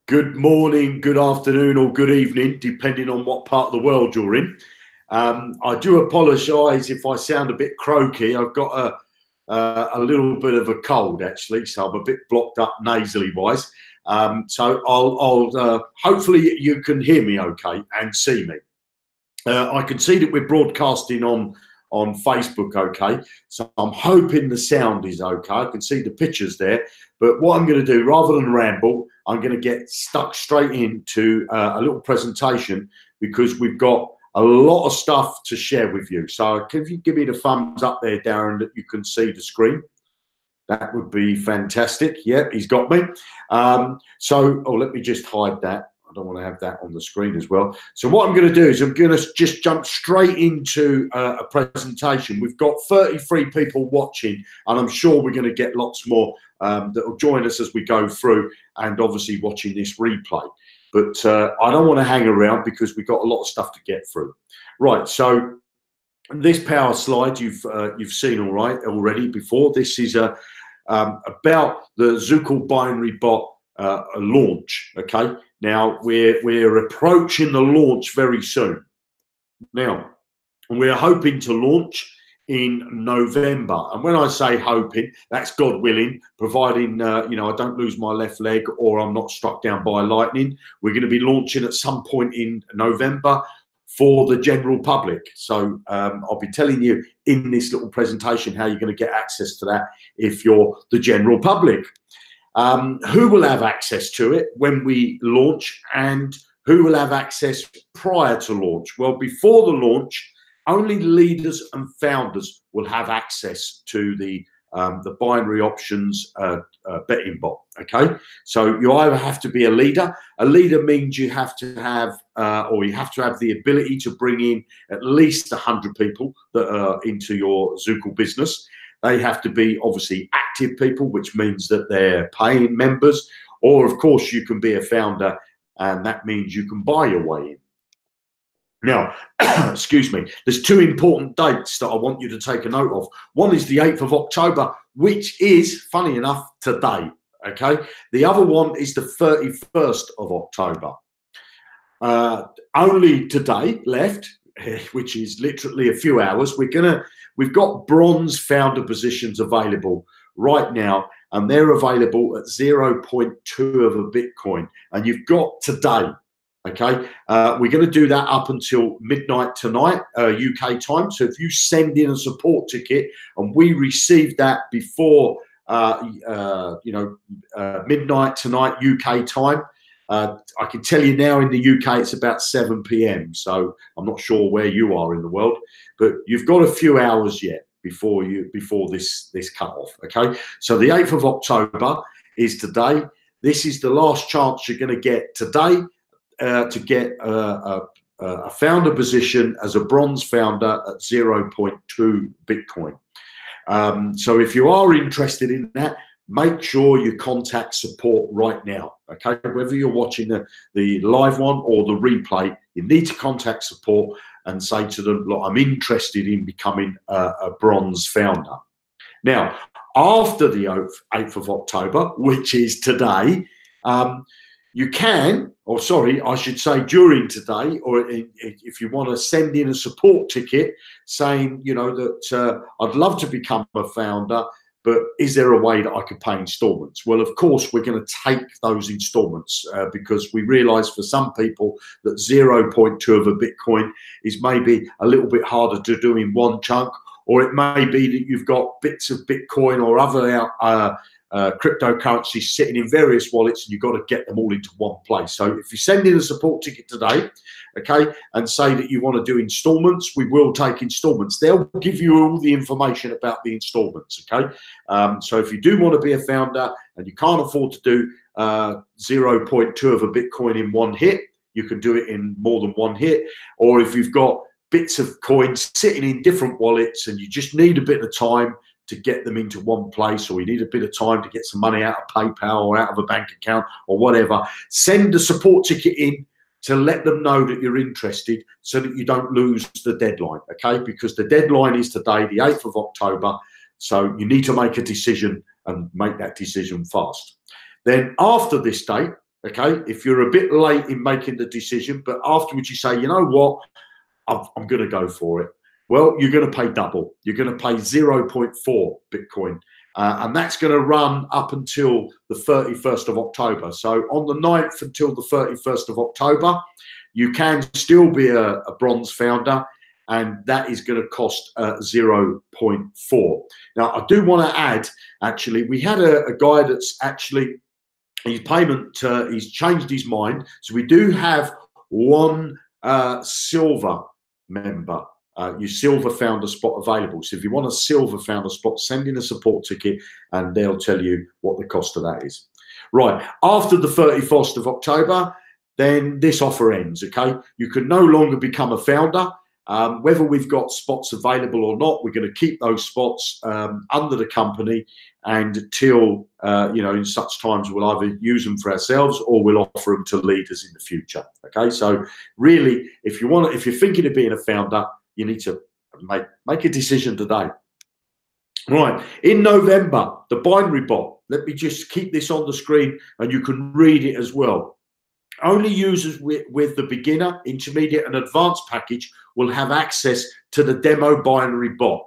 Good morning, good afternoon, or good evening, depending on what part of the world you're in. I do apologise if I sound a bit croaky. I've got a little bit of a cold, actually, so I'm a bit blocked up nasally wise. So I'll hopefully you can hear me okay and see me. I can see that we're broadcasting on Facebook okay, so I'm hoping the sound is okay. I can see the pictures there, but what I'm going to do, rather than ramble, I'm going to get stuck straight into a little presentation, because we've got a lot of stuff to share with you. So if you give me the thumbs up there, Darren, that you can see the screen, that would be fantastic. Yep, he's got me. Let me just hide that. I don't want to have that on the screen as well. So what I'm going to do is I'm going to just jump straight into a presentation. We've got 33 people watching, and I'm sure we're going to get lots more that will join us as we go through, and obviously watching this replay. But I don't want to hang around, because we've got a lot of stuff to get through. Right, so this power slide you've seen already before. This is about the Zukul binary bot launch. Okay, now we're approaching the launch very soon. Now we're hoping to launch in November, and when I say hoping, that's God willing, providing I don't lose my left leg or I'm not struck down by lightning. We're going to be launching at some point in November for the general public. So I'll be telling you in this little presentation how you're going to get access to that if you're the general public. Who will have access to it when we launch, and who will have access prior to launch? Well, before the launch, only leaders and founders will have access to the binary options betting bot. Okay, so you either have to be a leader. A leader means you have to have the ability to bring in at least 100 people that are into your Zukul business. They have to be obviously active people, which means that they're paying members, or of course you can be a founder, and that means you can buy your way in. Now, excuse me, there's two important dates that I want you to take a note of. One is the 8th of October, which is, funny enough, today. Okay, the other one is the 31st of October. Only today left, which is literally a few hours. We've got bronze founder positions available right now, and they're available at 0.2 of a Bitcoin, and you've got today. Okay, we're going to do that up until midnight tonight, UK time. So if you send in a support ticket and we receive that before midnight tonight UK time, I can tell you now in the UK it's about 7 p.m. So I'm not sure where you are in the world, but you've got a few hours yet before this cut off. Okay, so the 8th of October is today. This is the last chance you're going to get today to get a founder position as a bronze founder at 0.2 Bitcoin. So if you are interested in that, make sure you contact support right now. Okay, whether you're watching the live one or the replay, you need to contact support and say to them, look, I'm interested in becoming a bronze founder. Now, after the 8th of October, which is today, you can, or sorry, I should say during today, or if you want to send in a support ticket saying, that I'd love to become a founder, but is there a way that I could pay installments? Well, of course, we're going to take those installments because we realize for some people that 0.2 of a Bitcoin is maybe a little bit harder to do in one chunk, or it may be that you've got bits of Bitcoin or other cryptocurrencies sitting in various wallets, and you've got to get them all into one place. So if you send in a support ticket today, okay, and say that you want to do installments, we will take installments. They'll give you all the information about the installments. Okay, so if you do want to be a founder and you can't afford to do 0.2 of a Bitcoin in one hit, you can do it in more than one hit. Or if you've got bits of coins sitting in different wallets and you just need a bit of time to get them into one place, or you need a bit of time to get some money out of PayPal or out of a bank account or whatever, send a support ticket in to let them know that you're interested, so that you don't lose the deadline, okay? Because the deadline is today, the 8th of October, so you need to make a decision and make that decision fast. Then after this date, okay, if you're a bit late in making the decision, but afterwards you say, you know what, I'm going to go for it. Well, you're going to pay double. You're going to pay 0.4 Bitcoin. And that's going to run up until the 31st of October. So on the 9th until the 31st of October, you can still be a bronze founder, and that is going to cost 0.4. Now, I do want to add, actually, we had a guy that's actually, his payment, he's changed his mind. So we do have one silver member. Your silver founder spot available. So if you want a silver founder spot, send in a support ticket and they'll tell you what the cost of that is. Right, after the 31st of October, then this offer ends, okay? You can no longer become a founder. Whether we've got spots available or not, we're going to keep those spots under the company, and until, you know, in such times we'll either use them for ourselves or we'll offer them to leaders in the future, okay? So really, if you're thinking of being a founder, you need to make a decision today. Right, in November, the binary bot, let me just keep this on the screen and you can read it as well. Only users with the beginner, intermediate and advanced package will have access to the demo binary bot.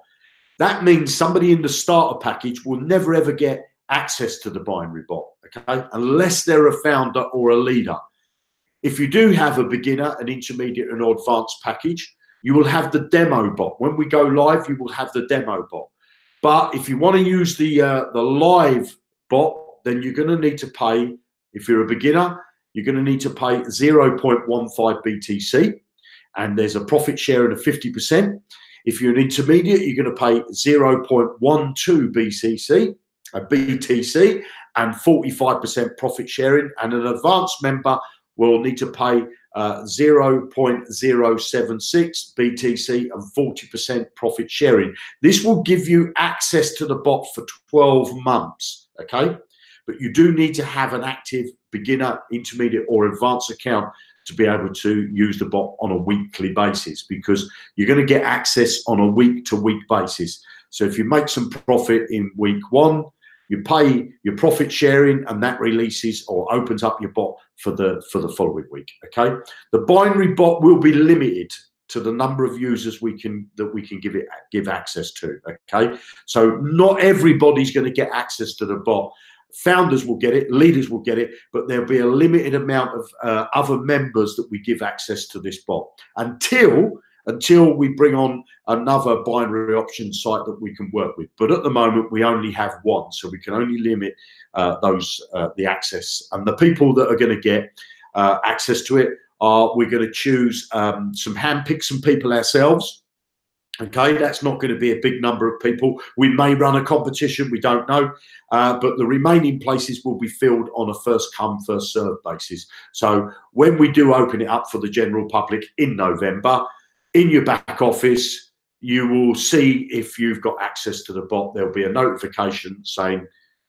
That means somebody in the starter package will never ever get access to the binary bot, okay, unless they're a founder or a leader. If you do have a beginner, an intermediate and advanced package, you will have the demo bot. When we go live, you will have the demo bot. But if you want to use the live bot, then you're going to need to pay, if you're a beginner, you're going to need to pay 0.15 BTC, and there's a profit sharing of 50%. If you're an intermediate, you're going to pay 0.12 BTC, and 45% profit sharing, and an advanced member will need to pay 0.076 BTC and 40% profit sharing. This will give you access to the bot for 12 months, okay? But you do need to have an active beginner, intermediate or advanced account to be able to use the bot on a weekly basis, because you're going to get access on a week-to-week basis. So if you make some profit in week 1, you pay your profit sharing, and that releases or opens up your bot for the following week. Okay, the binary bot will be limited to the number of users we can give access to. Okay, so not everybody's going to get access to the bot. Founders will get it, leaders will get it, but there'll be a limited amount of other members that we give access to this bot until we bring on another binary option site that we can work with. But at the moment, we only have one, so we can only limit the access. And the people that are going to get access to it we're going to choose handpick some people ourselves. Okay, that's not going to be a big number of people. We may run a competition, we don't know, but the remaining places will be filled on a first come, first served basis. So when we do open it up for the general public in November, in your back office, you will see if you've got access to the bot. There'll be a notification saying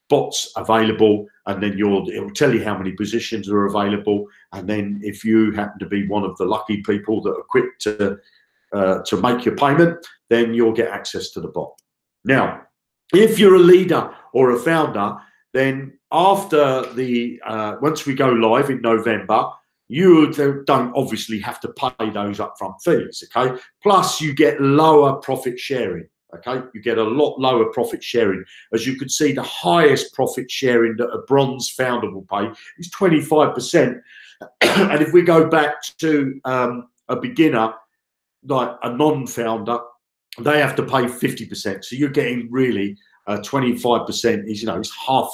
bots available, and then it will tell you how many positions are available. And then if you happen to be one of the lucky people that are quick to make your payment, then you'll get access to the bot. Now, if you're a leader or a founder, then after once we go live in November, you don't obviously have to pay those upfront fees, okay? Plus, you get lower profit sharing, okay? You get a lot lower profit sharing. As you can see, the highest profit sharing that a bronze founder will pay is 25%. And if we go back to a beginner, like a non-founder, they have to pay 50%. So you're getting really 25% is, it's half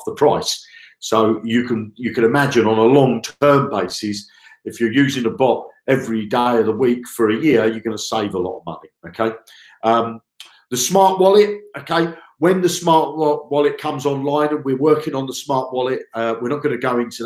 the price. So you can imagine on a long-term basis, if you're using a bot every day of the week for a year, you're going to save a lot of money. Okay. The smart wallet. Okay. When the smart wallet comes online, and we're working on the smart wallet, we're not going to go into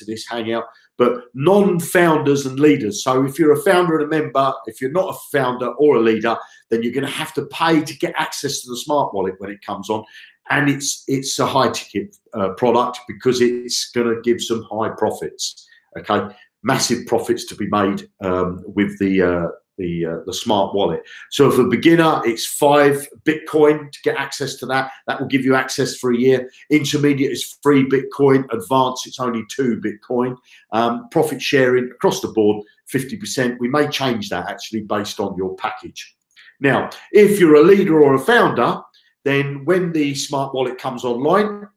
this hangout, but non-founders and leaders. So if you're a founder and a member, if you're not a founder or a leader, then you're going to have to pay to get access to the smart wallet when it comes on. And it's a high ticket product because it's going to give some high profits. Okay, massive profits to be made with the the smart wallet. So for a beginner, it's 5 Bitcoin to get access to that. That will give you access for a year. Intermediate is 3 Bitcoin. Advanced, it's only 2 Bitcoin. Profit sharing across the board, 50%. We may change that actually based on your package. Now, if you're a leader or a founder, then when the smart wallet comes online,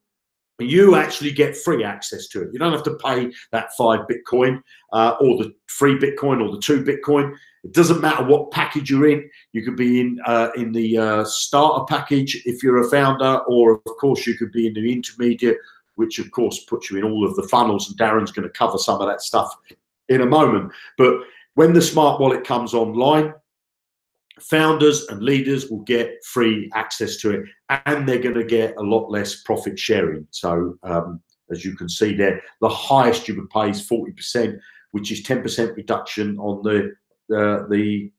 you actually get free access to it. You don't have to pay that 5 Bitcoin or the 3 Bitcoin or the 2 Bitcoin. It doesn't matter what package you're in. You could be in the starter package if you're a founder, or of course you could be in the intermediate, which of course puts you in all of the funnels, and Darren's going to cover some of that stuff in a moment. But when the smart wallet comes online, founders and leaders will get free access to it, and they're going to get a lot less profit sharing. So as you can see there, the highest you would pay is 40%, which is 10% reduction on the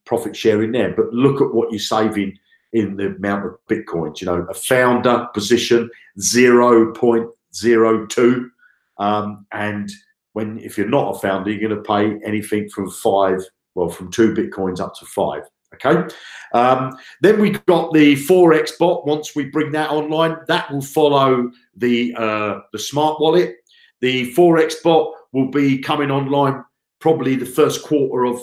profit sharing there. But look at what you're saving in the amount of Bitcoins. You know, a founder position, 0.02. And if you're not a founder, you're going to pay anything from 2 Bitcoins up to 5. Okay, then we got the Forex bot. Once we bring that online, that will follow the smart wallet. The Forex bot will be coming online probably the first quarter of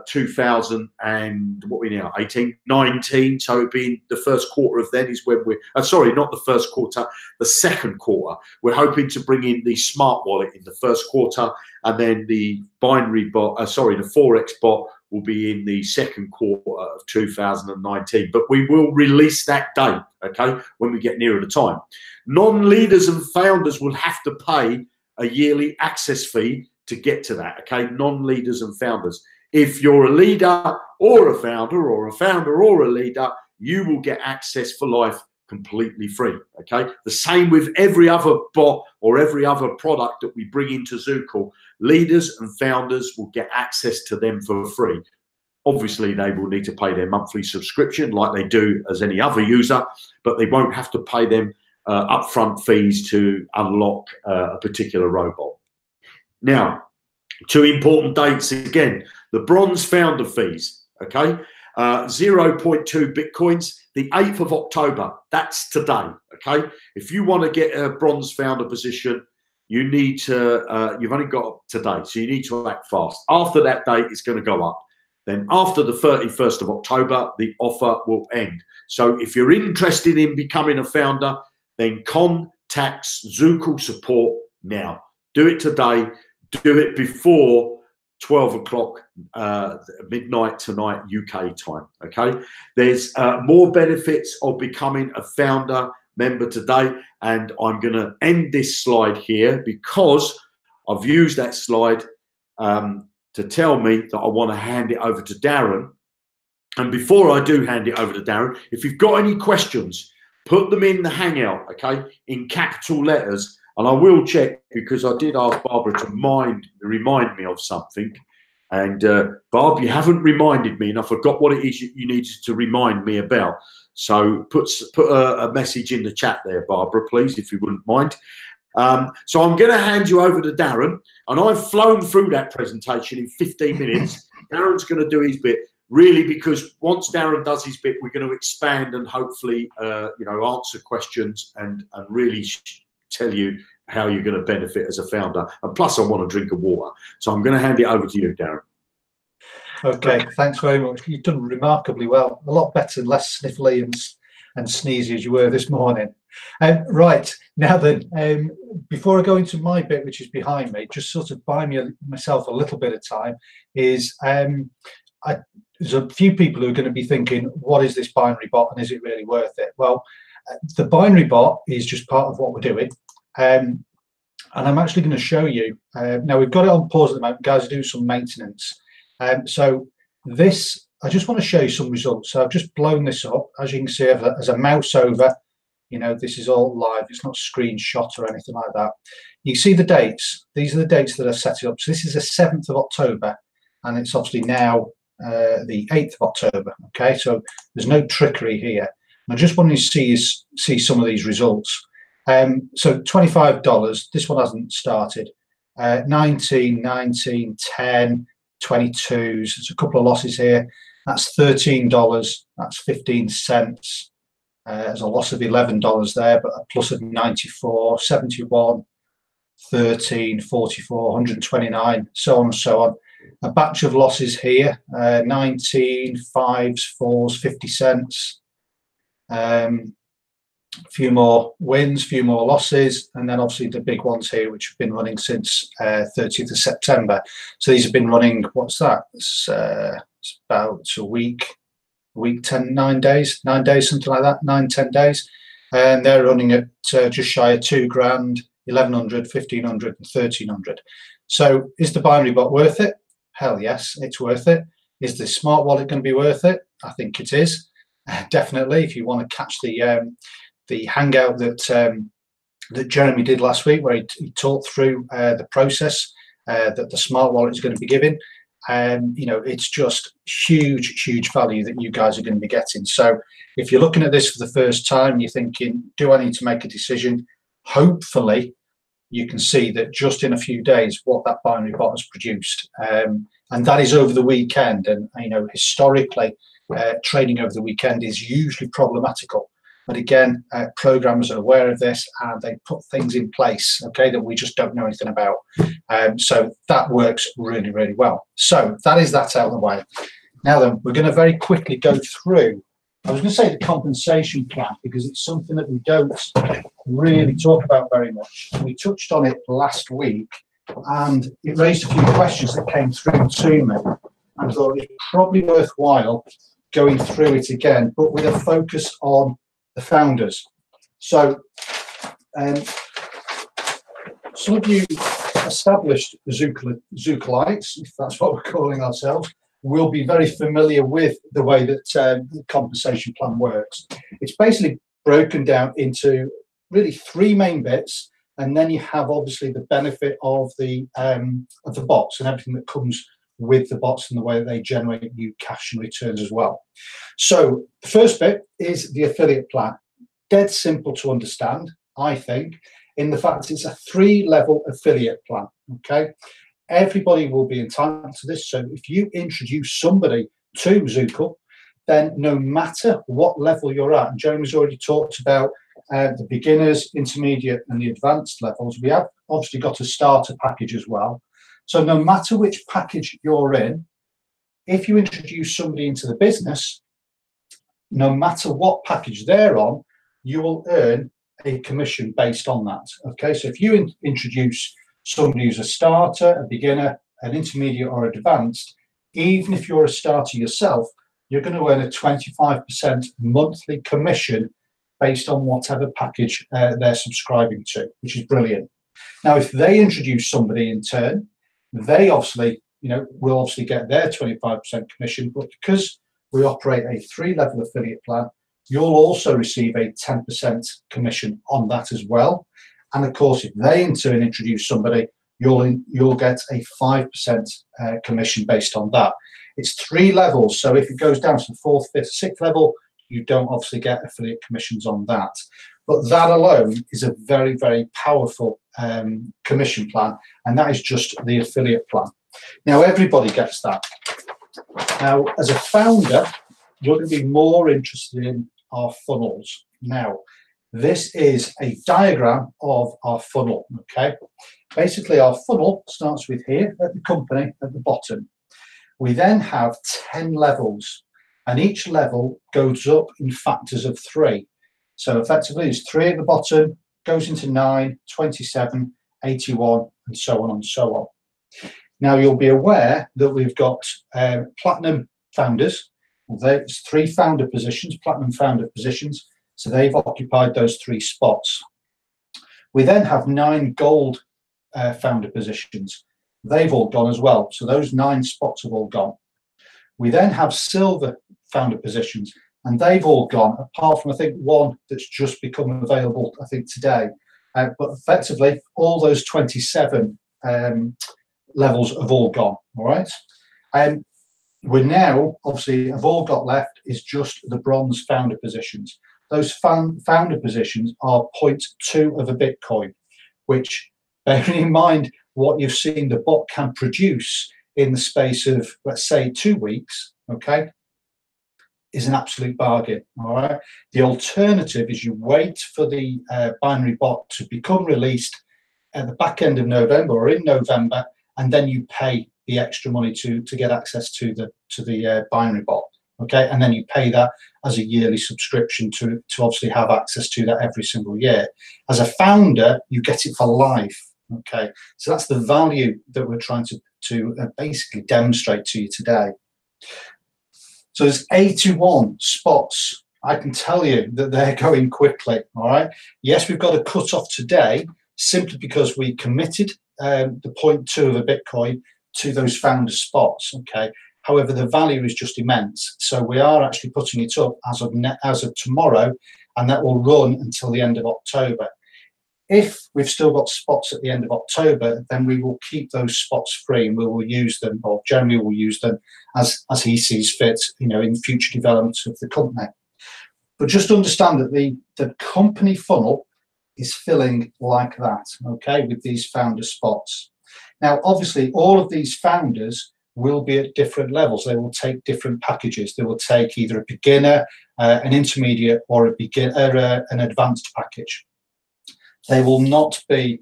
2019. So it'll be the first quarter of then is when we're sorry, not the first quarter, the second quarter. We're hoping to bring in the smart wallet in the first quarter, and then the binary bot, the Forex bot will be in the second quarter of 2019. But we will release that date, okay, when we get nearer the time. Non-leaders and founders will have to pay a yearly access fee to get to that, okay? Non-leaders and founders. If you're a leader or a founder or a leader, you will get access for life completely free, okay? The same with every other bot or every other product that we bring into Zukul. Leaders and founders will get access to them for free. Obviously, they will need to pay their monthly subscription like they do as any other user, but they won't have to pay them upfront fees to unlock a particular robot. Now, 2 important dates again. The bronze founder fees, okay? 0.2 Bitcoins, the 8th of October. That's today, okay? If you want to get a bronze founder position, you need to, you've only got today, so you need to act fast. After that date, it's going to go up. Then after the 31st of October, the offer will end. So if you're interested in becoming a founder, then contact Zukul support now. Do it today. Do it before 12 o'clock midnight tonight UK time, okay? There's more benefits of becoming a founder member today, and I'm going to end this slide here because I've used that slide to tell me that I want to hand it over to Darren. And before I do hand it over to Darren, if you've got any questions, put them in the Hangout, okay, in capital letters. And I will check, because I did ask Barbara to remind me of something. And Barb, you haven't reminded me, and I forgot what it is you needed to remind me about. So put a message in the chat there, Barbara, please, if you wouldn't mind. So I'm going to hand you over to Darren, and I've flown through that presentation in 15 minutes. Darren's going to do his bit, really, because once Darren does his bit, we're going to expand and hopefully, answer questions and really tell you how you're going to benefit as a founder. And plus, I want a drink of water. So I'm going to hand it over to you, Darren. Okay, thanks very much. You've done remarkably well. A lot better and less sniffly and sneezy as you were this morning. Right, now then, before I go into my bit, which is behind me, just sort of buy myself a little bit of time, is there's a few people who are going to be thinking, what is this binary bot and is it really worth it? Well, the binary bot is just part of what we're doing. And I'm actually going to show you, now we've got it on pause at the moment, guys are doing some maintenance. So this, I just want to show you some results. So I've just blown this up, as you can see, as a mouse over, this is all live, it's not screenshot or anything like that. You see the dates, these are the dates that are set up. So this is the 7th of October, and it's obviously now the 8th of October, okay? So there's no trickery here. I just wanted to see some of these results. So $25, this one hasn't started. 19, 19, 10, 22s. There's a couple of losses here. That's $13. That's 15 cents. There's a loss of $11 there, but a plus of 94, 71, 13, 44, 129, so on and so on. A batch of losses here, 19, 5s, 4s, 50 cents. A few more wins, few more losses, and then obviously the big ones here, which have been running since 30th of September. So these have been running, what's that? It's about a week, 9 days, something like that, 9-10 days. And they're running at just shy of 2 grand, 1100, 1500, and 1300. So is the binary bot worth it? Hell yes, it's worth it. Is the smart wallet going to be worth it? I think it is. Definitely, if you want to catch the hangout that that Jeremy did last week, where he talked through the process that the smart wallet is going to be giving. You know, it's just huge value that you guys are going to be getting. So if you're looking at this for the first time, you're thinking, do I need to make a decision? Hopefully you can see that just in a few days what that binary bot has produced, and that is over the weekend. And you know, historically trading over the weekend is usually problematical, but again, programmers are aware of this and they put things in place, okay, that we just don't know anything about. So that works really well. So that is that out of the way. Now then, we're going to very quickly go through, I was going to say the compensation plan, because it's something that we don't really talk about very much. We touched on it last week and it raised a few questions that came through to me, and I thought it's probably worthwhile going through it again, but with a focus on the founders. So some of you established Zukulites, if that's what we're calling ourselves, will be very familiar with the way that the compensation plan works. It's basically broken down into really 3 main bits, and then you have obviously the benefit of the bots and everything that comes with the bots and the way that they generate you cash and returns as well. So the first bit is the affiliate plan. Dead simple to understand, I think, in the fact it's a 3-level affiliate plan. Okay, everybody will be entitled to this. So if you introduce somebody to Zukul, then no matter what level you're at, and Jeremy's already talked about the beginners, intermediate, and the advanced levels, we have obviously got a starter package as well. So no matter which package you're in, if you introduce somebody into the business, no matter what package they're on, you will earn a commission based on that. Okay, so if you introduce somebody who's a starter, a beginner, an intermediate, or advanced, even if you're a starter yourself, you're going to earn a 25% monthly commission based on whatever package they're subscribing to, which is brilliant. Now, if they introduce somebody in turn, they obviously, you know, will obviously get their 25% commission, but because we operate a 3-level affiliate plan, you'll also receive a 10% commission on that as well. And of course, if they in turn introduce somebody, you'll get a 5% commission based on that. It's 3 levels, so if it goes down to the 4th, 5th, 6th level, you don't obviously get affiliate commissions on that. But that alone is a very powerful commission plan, and that is just the affiliate plan. Now, everybody gets that. Now, as a founder, you're going to be more interested in our funnels. Now, this is a diagram of our funnel, okay? Basically, our funnel starts with here at the company at the bottom. We then have 10 levels, and each level goes up in factors of 3. So effectively, there's 3 at the bottom, goes into 9, 27, 81, and so on and so on. Now, you'll be aware that we've got platinum founders. There's 3 founder positions, platinum founder positions. So they've occupied those 3 spots. We then have 9 gold founder positions. They've all gone as well. So those 9 spots have all gone. We then have silver founder positions, and they've all gone, apart from, I think, 1 that's just become available, I think, today. But effectively, all those 27 levels have all gone, all right? And we're now, obviously, have all got left is just the bronze founder positions. Those founder positions are 0.2 of a Bitcoin, which, bearing in mind what you've seen the bot can produce in the space of, let's say, 2 weeks, okay, is an absolute bargain. All right. The alternative is you wait for the binary bot to become released at the back end of November or in November, and then you pay the extra money to get access to the binary bot. Okay, and then you pay that as a yearly subscription to obviously have access to that every single year. As a founder, you get it for life. Okay, so that's the value that we're trying to basically demonstrate to you today. So there's 81 spots. I can tell you that they're going quickly. All right. Yes, we've got a cut off today simply because we committed the 0.2 of a Bitcoin to those founder spots. Okay. However, the value is just immense. So we are actually putting it up as of tomorrow, and that will run until the end of October. If we've still got spots at the end of October, then we will keep those spots free and we will use them, or Jeremy will use them as he sees fit, you know, in future development of the company. But just understand that the company funnel is filling like that, okay, with these founder spots. Now, obviously, all of these founders will be at different levels. They will take different packages. They will take either a beginner, an intermediate, or an advanced package. They will not be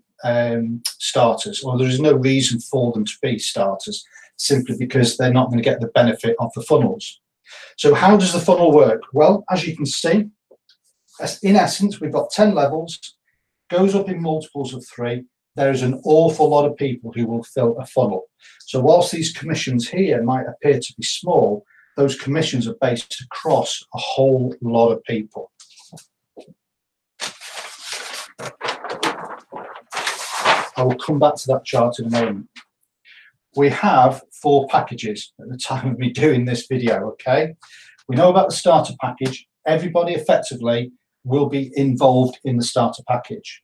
starters, or there is no reason for them to be starters, simply because they're not going to get the benefit of the funnels. So how does the funnel work? Well, as you can see, in essence, we've got 10 levels, goes up in multiples of 3. There is an awful lot of people who will fill a funnel. So whilst these commissions here might appear to be small, those commissions are based across a whole lot of people. I will come back to that chart in a moment. We have 4 packages at the time of me doing this video, okay? We know about the starter package. Everybody effectively will be involved in the starter package,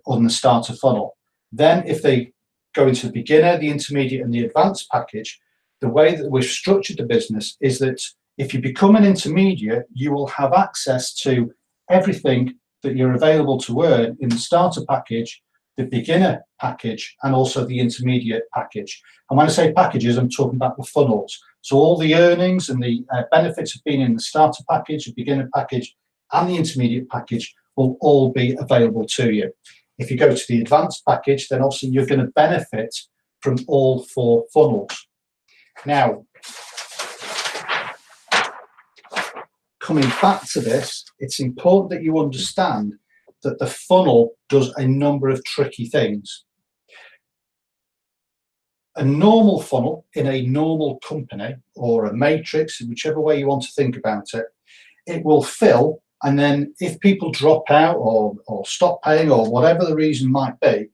on the starter funnel. Then if they go into the beginner, the intermediate, and the advanced package, the way that we've structured the business is that if you become an intermediate, you will have access to everything that you're available to earn in the starter package, the beginner package, and also the intermediate package. And when I say packages, I'm talking about the funnels. So all the earnings and the benefits of being in the starter package, the beginner package, and the intermediate package will all be available to you. If you go to the advanced package, then obviously you're going to benefit from all 4 funnels. Now, coming back to this, it's important that you understand that the funnel does a number of tricky things. A normal funnel in a normal company, or a matrix, whichever way you want to think about it, it will fill, and then if people drop out or stop paying or whatever the reason might be,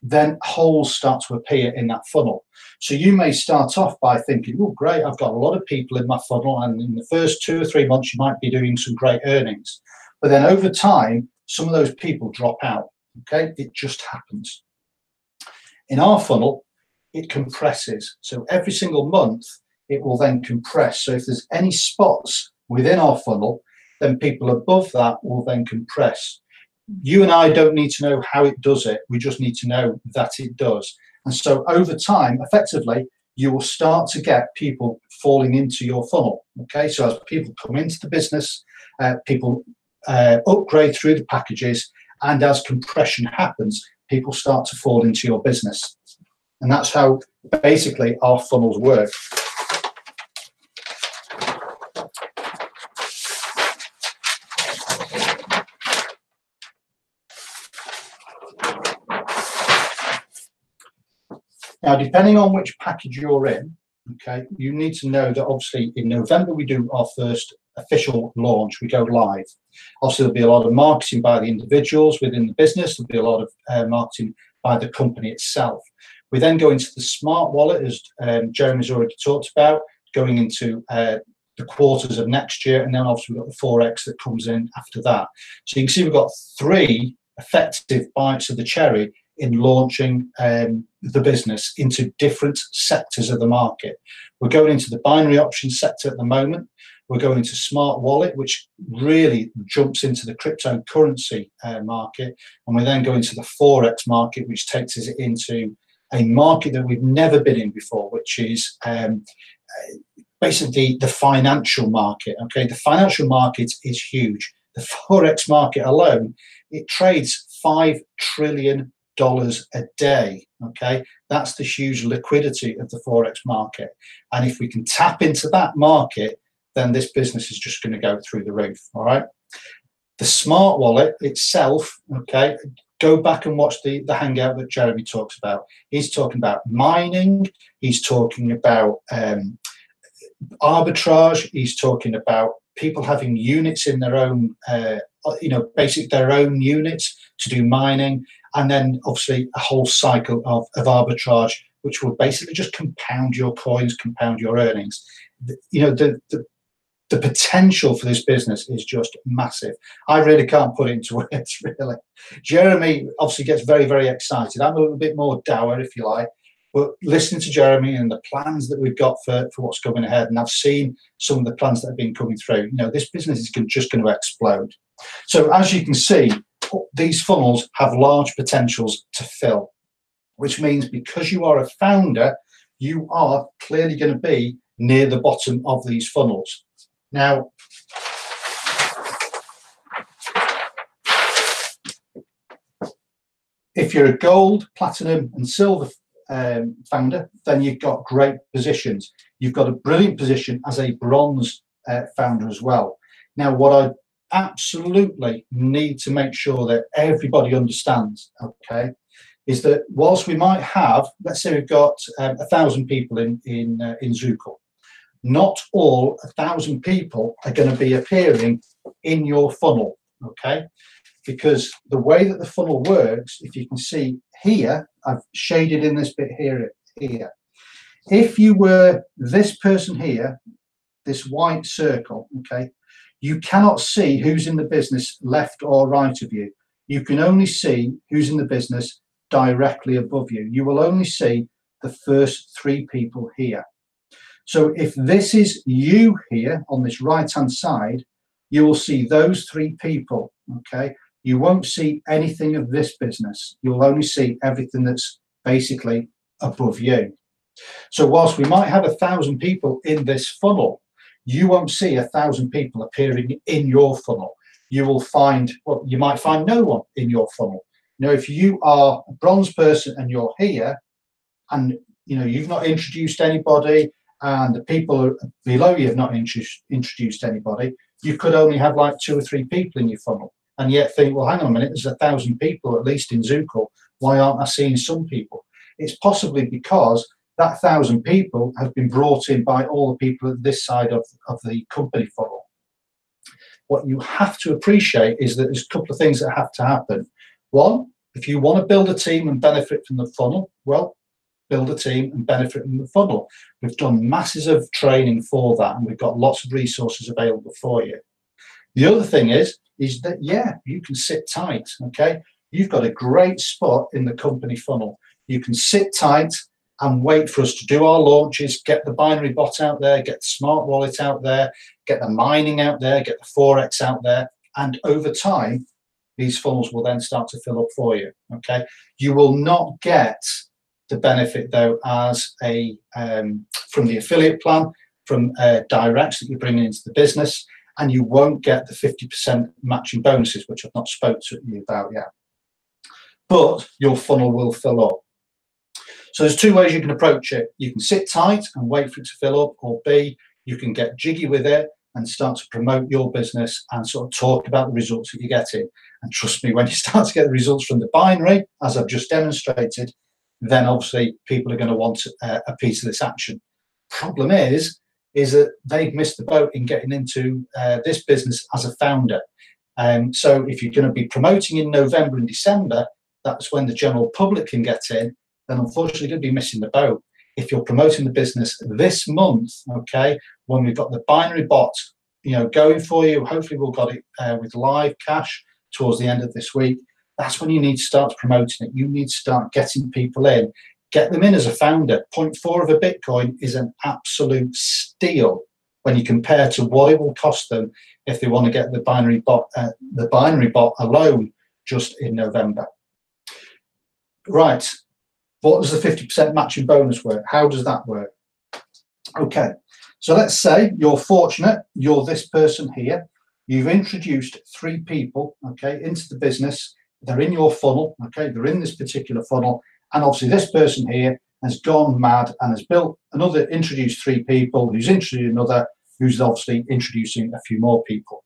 then holes start to appear in that funnel. So you may start off by thinking, oh great, I've got a lot of people in my funnel, and in the first 2 or 3 months you might be doing some great earnings. But then over time, some of those people drop out, okay? It just happens. In our funnel, it compresses. So every single month, it will then compress. So if there's any spots within our funnel, then people above that will then compress. You and I don't need to know how it does it. We just need to know that it does. And so over time, effectively, you will start to get people falling into your funnel, okay? So as people come into the business, people upgrade through the packages, and as compression happens, people start to fall into your business. And that's how basically our funnels work. Now, depending on which package you're in, okay, you need to know that obviously in November we do our first official launch. We go live. Also, there'll be a lot of marketing by the individuals within the business. There'll be a lot of marketing by the company itself. We then go into the smart wallet, as Jeremy's already talked about, going into the quarters of next year, and then obviously we've got the Forex that comes in after that. So you can see we've got 3 effective bites of the cherry in launching the business into different sectors of the market. We're going into the binary option sector at the moment. We're going to smart wallet, which really jumps into the cryptocurrency market. And we then go into the Forex market, which takes us into a market that we've never been in before, which is basically the financial market. Okay, the financial market is huge. The Forex market alone, it trades $5 trillion a day. Okay, that's the huge liquidity of the Forex market. And if we can tap into that market, then this business is just going to go through the roof. All right. The smart wallet itself, okay, go back and watch the hangout that Jeremy talks about. He's talking about mining. He's talking about arbitrage. He's talking about people having units in their own, their own units to do mining. And then obviously a whole cycle of arbitrage, which will basically just compound your coins, compound your earnings. The potential for this business is just massive. I really can't put it into words, really. Jeremy obviously gets very, very excited. I'm a little bit more dour, if you like, but listening to Jeremy and the plans that we've got for what's coming ahead, and I've seen some of the plans that have been coming through, this business is just going to explode. So as you can see, these funnels have large potentials to fill, which means because you are a founder, you are clearly going to be near the bottom of these funnels. Now, if you're a gold, platinum and silver founder, then you've got great positions. You've got a brilliant position as a bronze founder as well. Now, what I absolutely need to make sure that everybody understands, okay, is that whilst we might have, let's say we've got 1,000 people in Zukul, not all 1,000 people are going to be appearing in your funnel, okay? Because the way that the funnel works, if you can see here, I've shaded in this bit here. If you were this person here, this white circle, okay, you cannot see who's in the business left or right of you. You can only see who's in the business directly above you. You will only see the first 3 people here. So if this is you here on this right-hand side, you will see those 3 people, okay? You won't see anything of this business. You'll only see everything that's basically above you. So whilst we might have 1,000 people in this funnel, you won't see 1,000 people appearing in your funnel. You will find, well, you might find no one in your funnel. If you are a bronze person and you're here and, you've not introduced anybody, and the people below you have not introduced anybody, you could only have like 2 or 3 people in your funnel, and yet think, well, hang on a minute, there's 1,000 people at least in Zukul. Why aren't I seeing some people? It's possibly because that 1,000 people have been brought in by all the people at this side of the company funnel. What you have to appreciate is that there's a couple of things that have to happen. One, if you want to build a team and benefit from the funnel, well, build a team and benefit from the funnel. We've done masses of training for that, and we've got lots of resources available for you. The other thing is that, yeah, you can sit tight, okay? You've got a great spot in the company funnel. You can sit tight and wait for us to do our launches, get the binary bot out there, get the smart wallet out there, get the mining out there, get the Forex out there, and over time, these funnels will then start to fill up for you, okay? You will not get the benefit though as from the affiliate plan, from directs that you're bringing into the business, and you won't get the 50% matching bonuses, which I've not spoke to you about yet. But your funnel will fill up. So there's 2 ways you can approach it. You can sit tight and wait for it to fill up, or B, you can get jiggy with it and start to promote your business and sort of talk about the results that you're getting. And trust me, when you start to get the results from the binary, as I've just demonstrated, then obviously people are going to want a piece of this action. Problem is that they've missed the boat in getting into this business as a founder. So if you're going to be promoting in November and December, that's when the general public can get in, then unfortunately you're going to be missing the boat. If you're promoting the business this month, okay, when we've got the binary bot, going for you, hopefully we'll got it with live cash towards the end of this week, that's when you need to start promoting it. You need to start getting people in. Get them in as a founder. 0.4 of a Bitcoin is an absolute steal when you compare to what it will cost them if they want to get the binary bot alone just in November. Right. What does the 50% matching bonus work? How does that work? Okay, so let's say you're fortunate, you're this person here, you've introduced 3 people, okay, into the business, they're in your funnel, okay, they're in this particular funnel, and obviously this person here has gone mad and has introduced 3 people, who's introduced another, who's obviously introducing a few more people.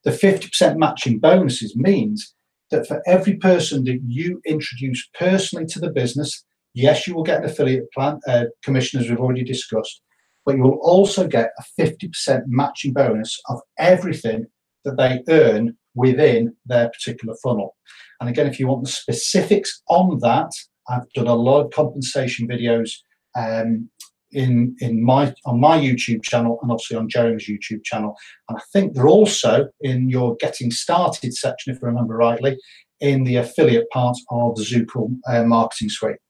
The 50% matching bonuses means that for every person that you introduce personally to the business, yes, you will get an affiliate plan commission, as we've already discussed, but you will also get a 50% matching bonus of everything that they earn within their particular funnel. And again, if you want the specifics on that, I've done a lot of compensation videos on my YouTube channel, and obviously on Jeremy's YouTube channel. And I think they're also in your getting started section, if I remember rightly, in the affiliate part of the Zukul marketing suite.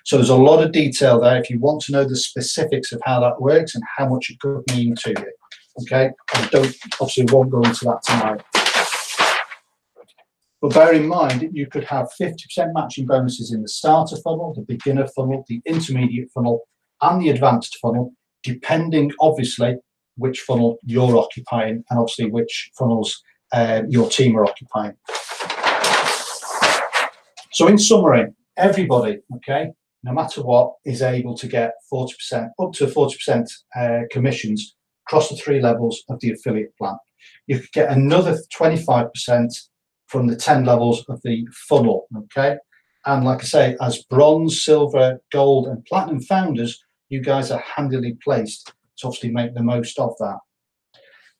So there's a lot of detail there if you want to know the specifics of how that works and how much it could mean to you. Okay, I won't go into that tonight. But bear in mind, you could have 50% matching bonuses in the starter funnel, the beginner funnel, the intermediate funnel, and the advanced funnel, depending obviously which funnel you're occupying and obviously which funnels your team are occupying. So in summary, everybody, okay, no matter what, is able to get 40%, up to 40% commissions across the 3 levels of the affiliate plan. You could get another 25% from the 10 levels of the funnel, okay? And like I say, as bronze, silver, gold, and platinum founders, you guys are handily placed to obviously make the most of that.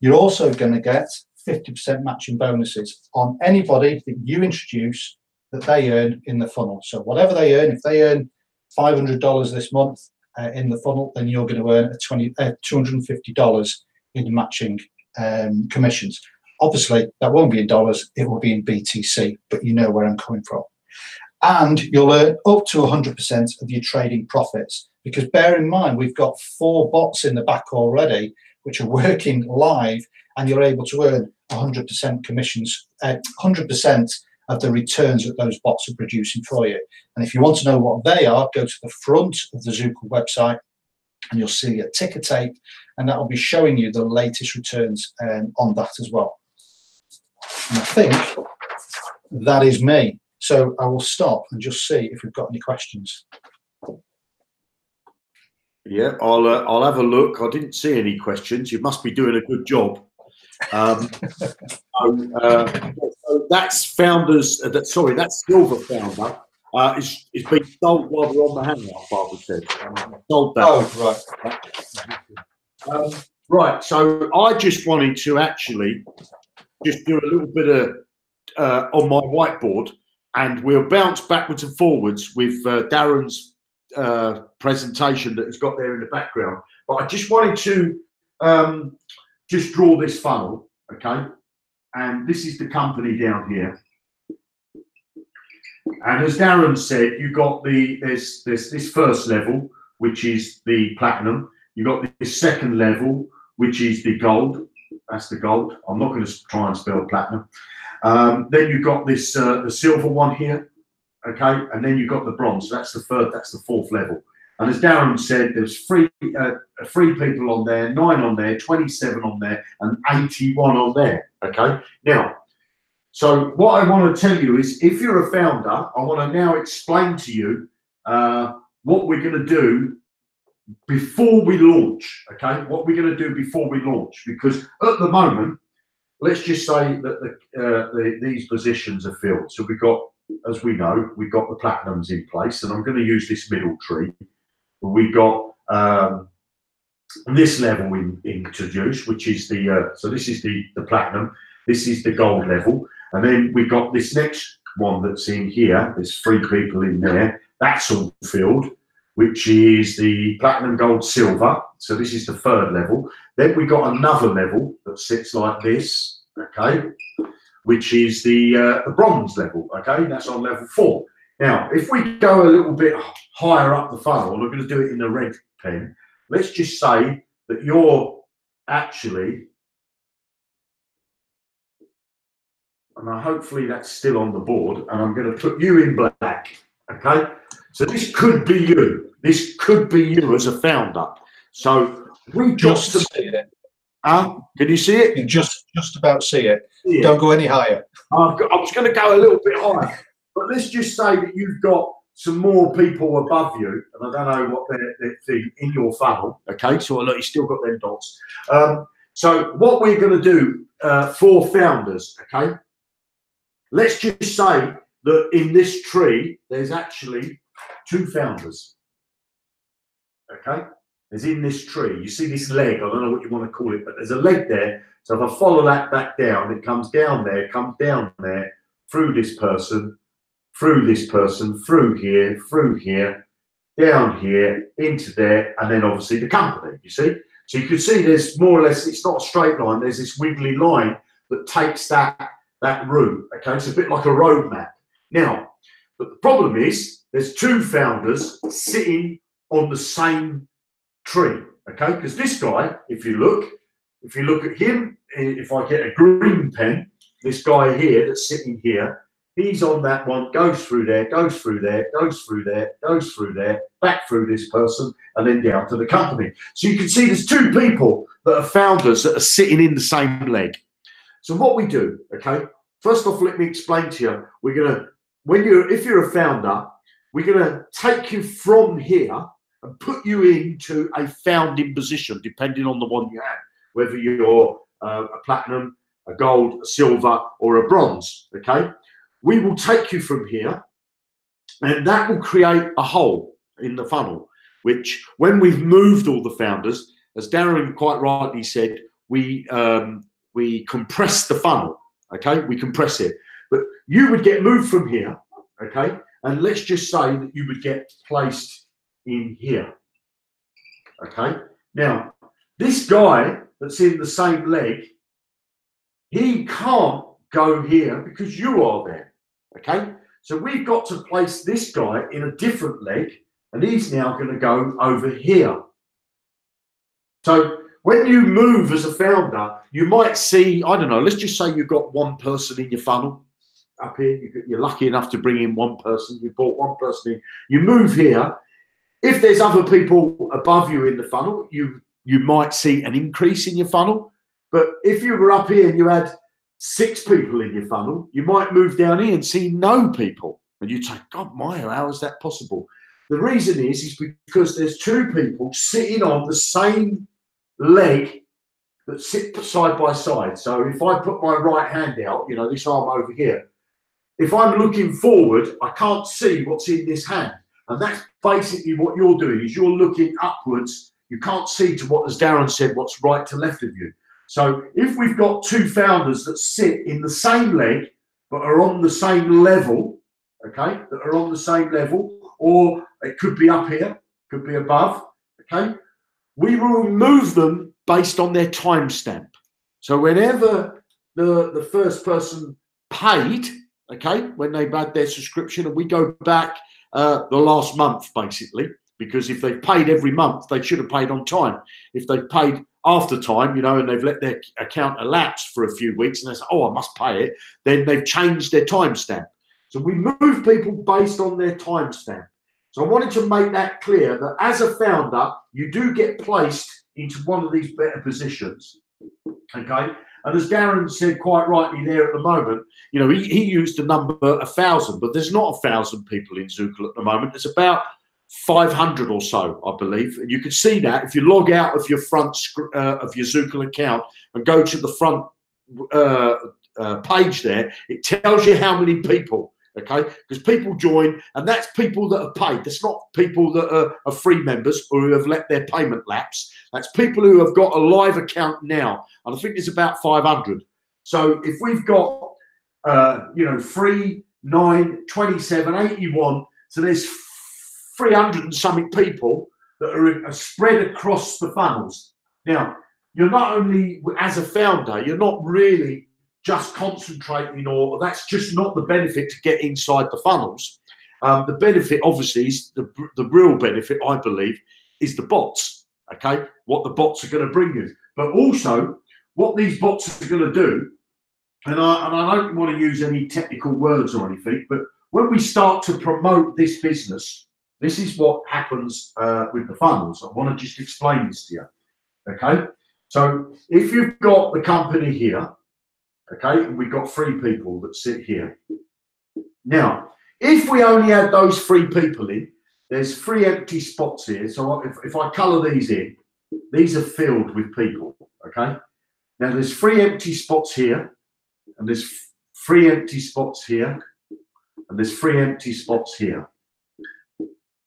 You're also going to get 50% matching bonuses on anybody that you introduce that they earn in the funnel. So whatever they earn, if they earn $500 this month in the funnel, then you're going to earn $250 in matching commissions. Obviously, that won't be in dollars, it will be in BTC, but you know where I'm coming from. And you'll earn up to 100% of your trading profits, because bear in mind, we've got 4 bots in the back already, which are working live, and you're able to earn 100% commissions, 100% of the returns that those bots are producing for you. And if you want to know what they are, go to the front of the Zukul website and you'll see a ticker tape, and that will be showing you the latest returns on that as well. And I think that is me. So I will stop and just see if we've got any questions. Yeah, I'll have a look. I didn't see any questions. You must be doing a good job. So that's founders. That's silver founder. It's been sold while we're on the hangout. Barbara said. Sold that. Oh, right. Right. So I just wanted to actually just do a little bit of on my whiteboard, and we'll bounce backwards and forwards with Darren's presentation that has got there in the background. But I just wanted to just draw this funnel, okay? And this is the company down here. And as Darren said, you got there's this first level, which is the platinum. You got this second level, which is the gold. That's the gold. I'm not going to try and spell platinum. Then you've got this the silver one here, okay, and then you've got the bronze. So that's the third. That's the 4th level. And as Darren said, there's 3 people on there, 9 on there, 27 on there, and 81 on there. Okay. Now, so what I want to tell you is, if you're a founder, I want to now explain to you what we're going to do before we launch. Okay, what we're going to do before we launch, because at the moment, let's just say that these positions are filled. So we've got, as we know, we've got the platinums in place, and I'm going to use this middle tree. We've got this level introduced, which is the so this is the platinum, this is the gold level, and then we've got this next one that's in here. There's 3 people in there. That's all filled, which is the platinum, gold, silver. So this is the 3rd level. Then we've got another level that sits like this, okay, which is the bronze level, okay. That's on level 4. Now, if we go a little bit higher up the funnel, we're going to do it in the red pen. Let's just say that you're actually, and hopefully that's still on the board, and I'm going to put you in black, okay? So this could be you. This could be you as a founder. So we just see it. Can you see it? You just about see it. Yeah. Don't go any higher. I was going to go a little bit higher, but let's just say that you've got some more people above you, and I don't know what they're in your funnel. Okay, so look, you still got them dots. So what we're going to do for founders, okay? Let's just say that in this tree, there's actually 2 founders. Okay, there's in this tree. You see this leg, I don't know what you want to call it, but there's a leg there. So if I follow that back down, it comes down there, through this person, through here, down here, into there, and then obviously the company, you see? So you can see there's more or less, it's not a straight line, there's this wiggly line that takes that route, okay? It's a bit like a road map. Now, but the problem is there's 2 founders sitting on the same tree, okay? Because this guy, if you look at him, if I get a green pen, this guy here that's sitting here, he's on that one, goes through there, goes through there, goes through there, goes through there, back through this person, and then down to the company. So you can see there's 2 people that are founders that are sitting in the same leg. So what we do, okay, first off, let me explain to you, we're gonna, if you're a founder, we're gonna take you from here and put you into a founding position, depending on the one you have, whether you're a platinum, a gold, a silver, or a bronze, okay? We will take you from here, and that will create a hole in the funnel, which when we've moved all the founders, as Darren quite rightly said, we compress the funnel, okay? We compress it. But you would get moved from here, okay? And let's just say that you would get placed in here, okay? Now, this guy that's in the same leg, he can't go here because you are there, okay? So we've got to place this guy in a different leg, and he's now going to go over here. So when you move as a founder, you might see, I don't know, let's just say you've got 1 person in your funnel up here. You're lucky enough to bring in 1 person. You brought 1 person in. You move here. If there's other people above you in the funnel, you might see an increase in your funnel. But if you were up here and you had 6 people in your funnel, you might move down here and see no people. And you'd say, God, Maya, how is that possible? The reason is because there's 2 people sitting on the same leg that sit side by side. So if I put my right hand out, you know, this arm over here, if I'm looking forward, I can't see what's in this hand. And that's basically what you're doing, is you're looking upwards. You can't see to what, as Darren said, what's right to left of you. So if we've got 2 founders that sit in the same leg, but are on the same level, okay, that are on the same level, or it could be up here, could be above, okay, we will move them based on their timestamp. So whenever the first person paid, okay, when they've had their subscription, and we go back the last month, basically, because if they've paid every month, they should have paid on time. If they've paid after time, you know, and they've let their account elapse for a few weeks and they say, oh, I must pay it, then they've changed their timestamp. So we move people based on their timestamp. So I wanted to make that clear that as a founder, you do get placed into one of these better positions, okay? And as Darren said quite rightly there at the moment, you know, he used the number 1,000, but there's not 1,000 people in Zukul at the moment. There's about 500 or so, I believe. And you can see that if you log out of your front of your Zukul account and go to the front page there, it tells you how many people, okay? Because people join, and that's people that are paid. That's not people that are free members or who have let their payment lapse. That's people who have got a live account now. And I think there's about 500. So if we've got, you know, 3, 9, 27, 81, so there's 300 and something people that are spread across the funnels. Now, you're not only, as a founder, you're not really just concentrating, or that's just not the benefit to get inside the funnels. The benefit, obviously, is the real benefit, I believe, is the bots, okay? What the bots are going to bring you. But also, what these bots are going to do, and I don't want to use any technical words or anything, but when we start to promote this business, this is what happens with the funnels. I want to just explain this to you. Okay, so if you've got the company here, okay, and we've got 3 people that sit here. Now, if we only had those 3 people in, there's 3 empty spots here. So if I colour these in, these are filled with people, okay? Now there's 3 empty spots here, and there's 3 empty spots here, and there's 3 empty spots here,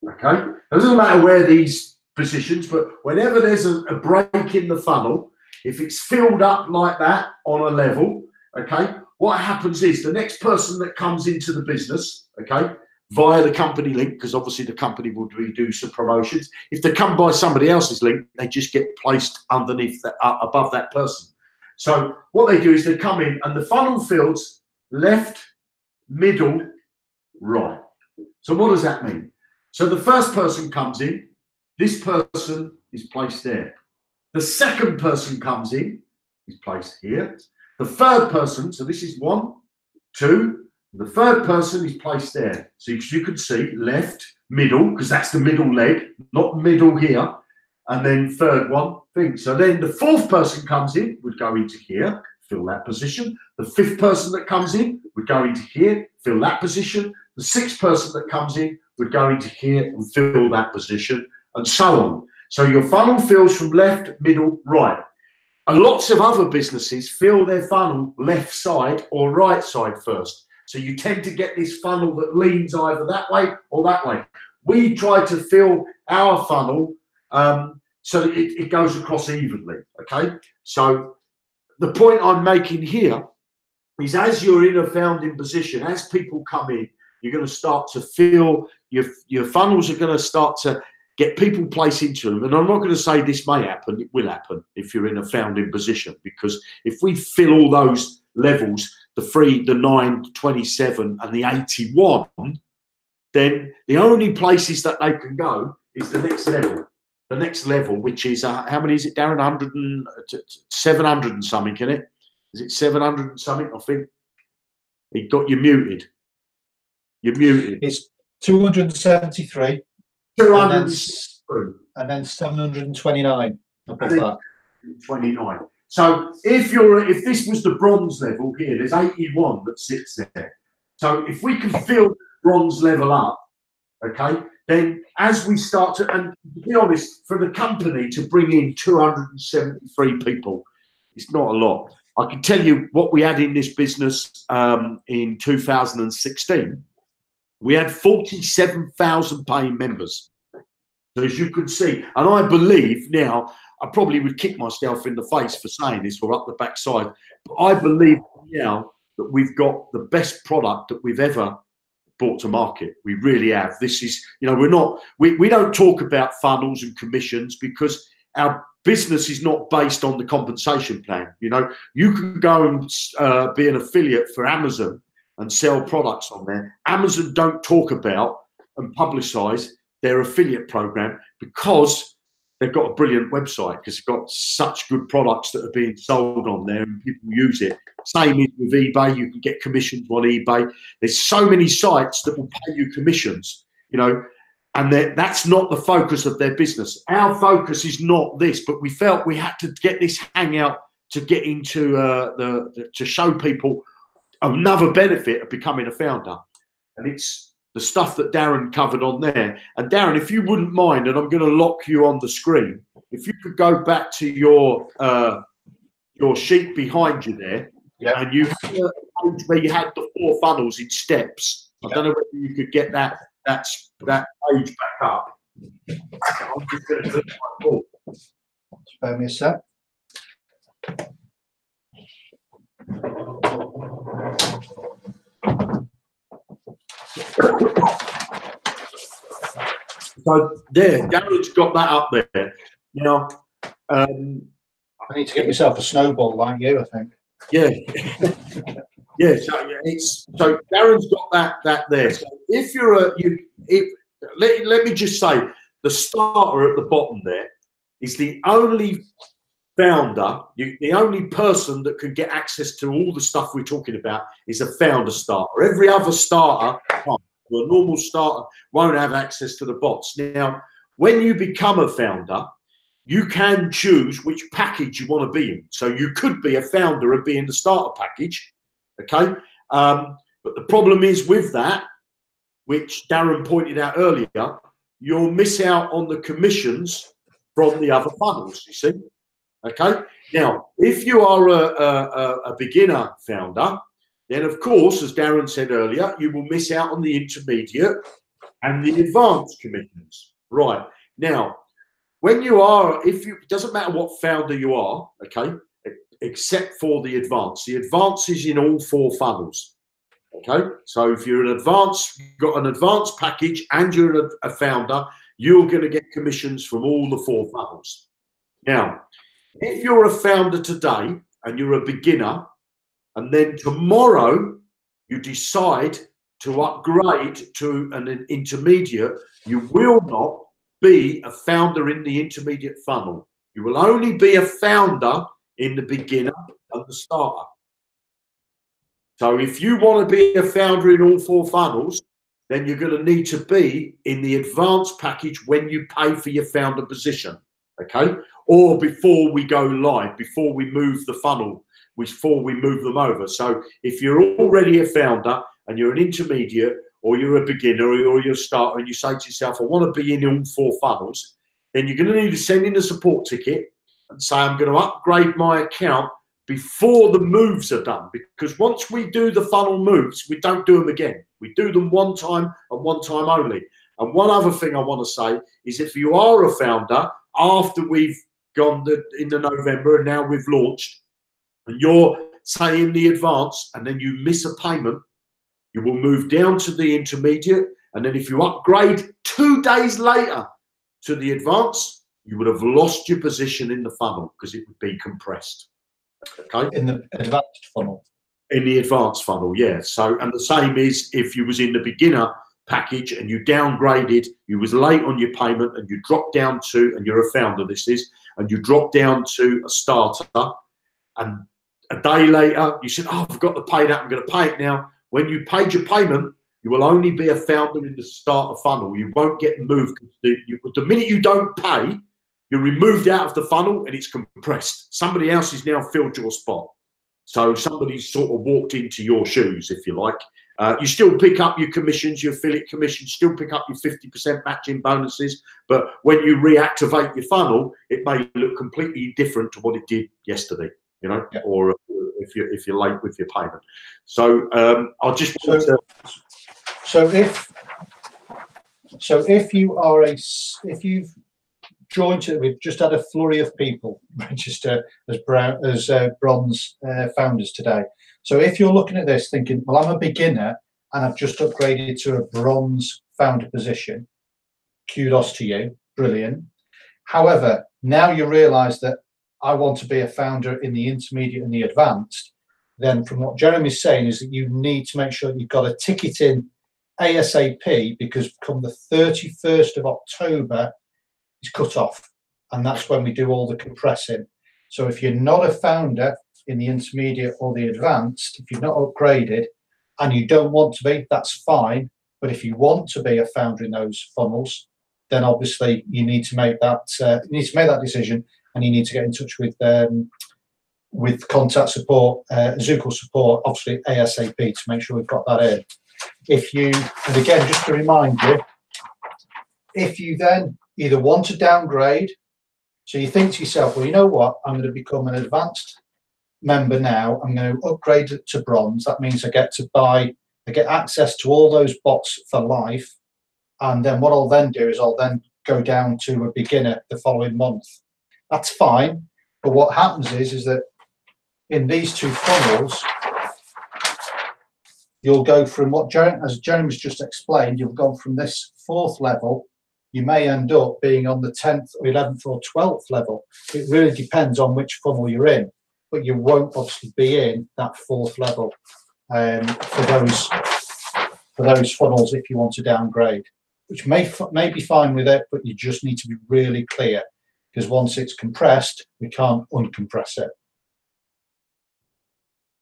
okay? It doesn't matter where these positions, but whenever there's a break in the funnel, if it's filled up like that on a level, okay, what happens is the next person that comes into the business, okay, via the company link, because obviously the company will do some promotions. If they come by somebody else's link, they just get placed underneath that, above that person. So what they do is they come in and the funnel fills left, middle, right. So what does that mean? So the first person comes in, this person is placed there. The second person comes in, is placed here. The third person, so this is 1, 2, the third person is placed there. So you can see left, middle, because that's the middle leg, not middle here. And then third one thing. So then the fourth person comes in, would go into here, fill that position. The fifth person that comes in would go into here, fill that position. The sixth person that comes in would go into here and fill that position, and so on. So your funnel fills from left, middle, right. And lots of other businesses fill their funnel left side or right side first. So you tend to get this funnel that leans either that way or that way. We try to fill our funnel so that it goes across evenly, okay? So the point I'm making here is as you're in a founding position, as people come in, you're going to start to fill, your funnels are going to start to get people placed into them. And I'm not going to say this may happen, it will happen if you're in a founding position, because if we fill all those levels, the 3, the 9, the 27 and the 81, then the only places that they can go is the next level. The next level, which is, how many is it, Darren? 700 and something, isn't it? Is it 700 and something, I think? It got you muted. You're muted. It's 273. 200 and then 729 above that. 29. So if this was the bronze level here, there's 81 that sits there. So if we can fill the bronze level up, okay, then as we start to, and to be honest, for the company to bring in 273 people, it's not a lot. I can tell you what we had in this business in 2016. We had 47,000 paying members. So as you can see, and I believe now, I probably would kick myself in the face for saying this or up the backside, but I believe now that we've got the best product that we've ever brought to market. We really have. This is, you know, we don't talk about funnels and commissions because our business is not based on the compensation plan. You know, you can go and be an affiliate for Amazon and sell products on there. Amazon don't talk about and publicize their affiliate program because they've got a brilliant website, because they've got such good products that are being sold on there and people use it. Same is with eBay. You can get commissions on eBay. There's so many sites that will pay you commissions, you know, and that's not the focus of their business. Our focus is not this, but we felt we had to get this hangout to get into to show people another benefit of becoming a founder, and it's the stuff that Darren covered on there. And Darren, if you wouldn't mind, and I'm going to lock you on the screen, if you could go back to your sheet behind you there, yeah, and you where you had the 4 funnels in steps. I don't know whether you could get that page back up. I'm just going to click my ball. Spare me a sec. So there, Darren's got that up there. Now, I need to get myself a snowball like you, I think. Yeah, yeah. So Darren's got that there. So if you're let me just say, the starter at the bottom there is the only founder, the only person that can get access to all the stuff we're talking about is a founder starter. Every other starter can't. A normal starter won't have access to the bots. Now, when you become a founder, you can choose which package you want to be in. So you could be a founder and be in the starter package, okay? But the problem is with that, which Darren pointed out earlier, you'll miss out on the commissions from the other funnels, you see, okay? Now, if you are a beginner founder, then of course, as Darren said earlier, you will miss out on the intermediate and the advanced commissions. Right. Now, when you are, it doesn't matter what founder you are, okay, except for the advanced. The advanced is in all 4 funnels, okay? So if you're an advanced, you've got an advanced package and you're a founder, you're going to get commissions from all the 4 funnels. Now, if you're a founder today and you're a beginner, and then tomorrow you decide to upgrade to an intermediate, you will not be a founder in the intermediate funnel. You will only be a founder in the beginner and the starter. So if you want to be a founder in all 4 funnels, then you're going to need to be in the advanced package when you pay for your founder position, okay? Or before we go live, before we move the funnel, before we move them over. So if you're already a founder and you're an intermediate, or you're a beginner, or you're a starter, and you say to yourself, I want to be in all 4 funnels, then you're going to need to send in a support ticket and say, I'm going to upgrade my account before the moves are done. Because once we do the funnel moves, we don't do them again. We do them one time and one time only. And one other thing I want to say is if you are a founder, after we've gone into November and now we've launched, and you're, say, in the advance, and then you miss a payment, you will move down to the intermediate, and then if you upgrade 2 days later to the advanced, you would have lost your position in the funnel because it would be compressed. Okay. In the advanced funnel. In the advanced funnel, yeah. So, and the same is if you was in the beginner package and you downgraded, you was late on your payment, and you dropped down to, and you're a founder, this is, and you dropped down to a starter, and a day later you said, oh, I forgot to pay that, I'm going to pay it now. When you paid your payment, you will only be a founder in the starter funnel. You won't get moved. The minute you don't pay, you're removed out of the funnel and it's compressed. Somebody else has now filled your spot. So somebody's sort of walked into your shoes, if you like. You still pick up your commissions, your affiliate commissions, still pick up your 50% matching bonuses. But when you reactivate your funnel, it may look completely different to what it did yesterday, you know, yeah. Or if you're late with your payment. So I'll just so if you've joined it, we've just had a flurry of people register as bronze founders today. So if you're looking at this thinking, well, I'm a beginner and I've just upgraded to a bronze founder position, kudos to you, brilliant. However, now you realize that I want to be a founder in the intermediate and the advanced, then from what Jeremy's saying is that you need to make sure that you've got a ticket in ASAP, because come the 31st of October is cut off, and that's when we do all the compressing. So if you're not a founder in the intermediate or the advanced, if you're not upgraded and you don't want to be, that's fine. But if you want to be a founder in those funnels, then obviously you need to make that decision, and you need to get in touch with contact support, Zukul support, obviously ASAP, to make sure we've got that in. And again, just to remind you, if you then either want to downgrade, so you think to yourself, well, you know what, I'm going to become an advanced member now, I'm going to upgrade to bronze. That means I get access to all those bots for life. And then what I'll then do is I'll then go down to a beginner the following month. That's fine. But what happens is that in these 2 funnels, you'll go from as Jeremy's just explained, you've gone from this 4th level, you may end up being on the 10th or 11th or 12th level. It really depends on which funnel you're in, but you won't obviously be in that 4th level for those funnels if you want to downgrade, which may be fine with it, but you just need to be really clear, because once it's compressed, we can't uncompress it.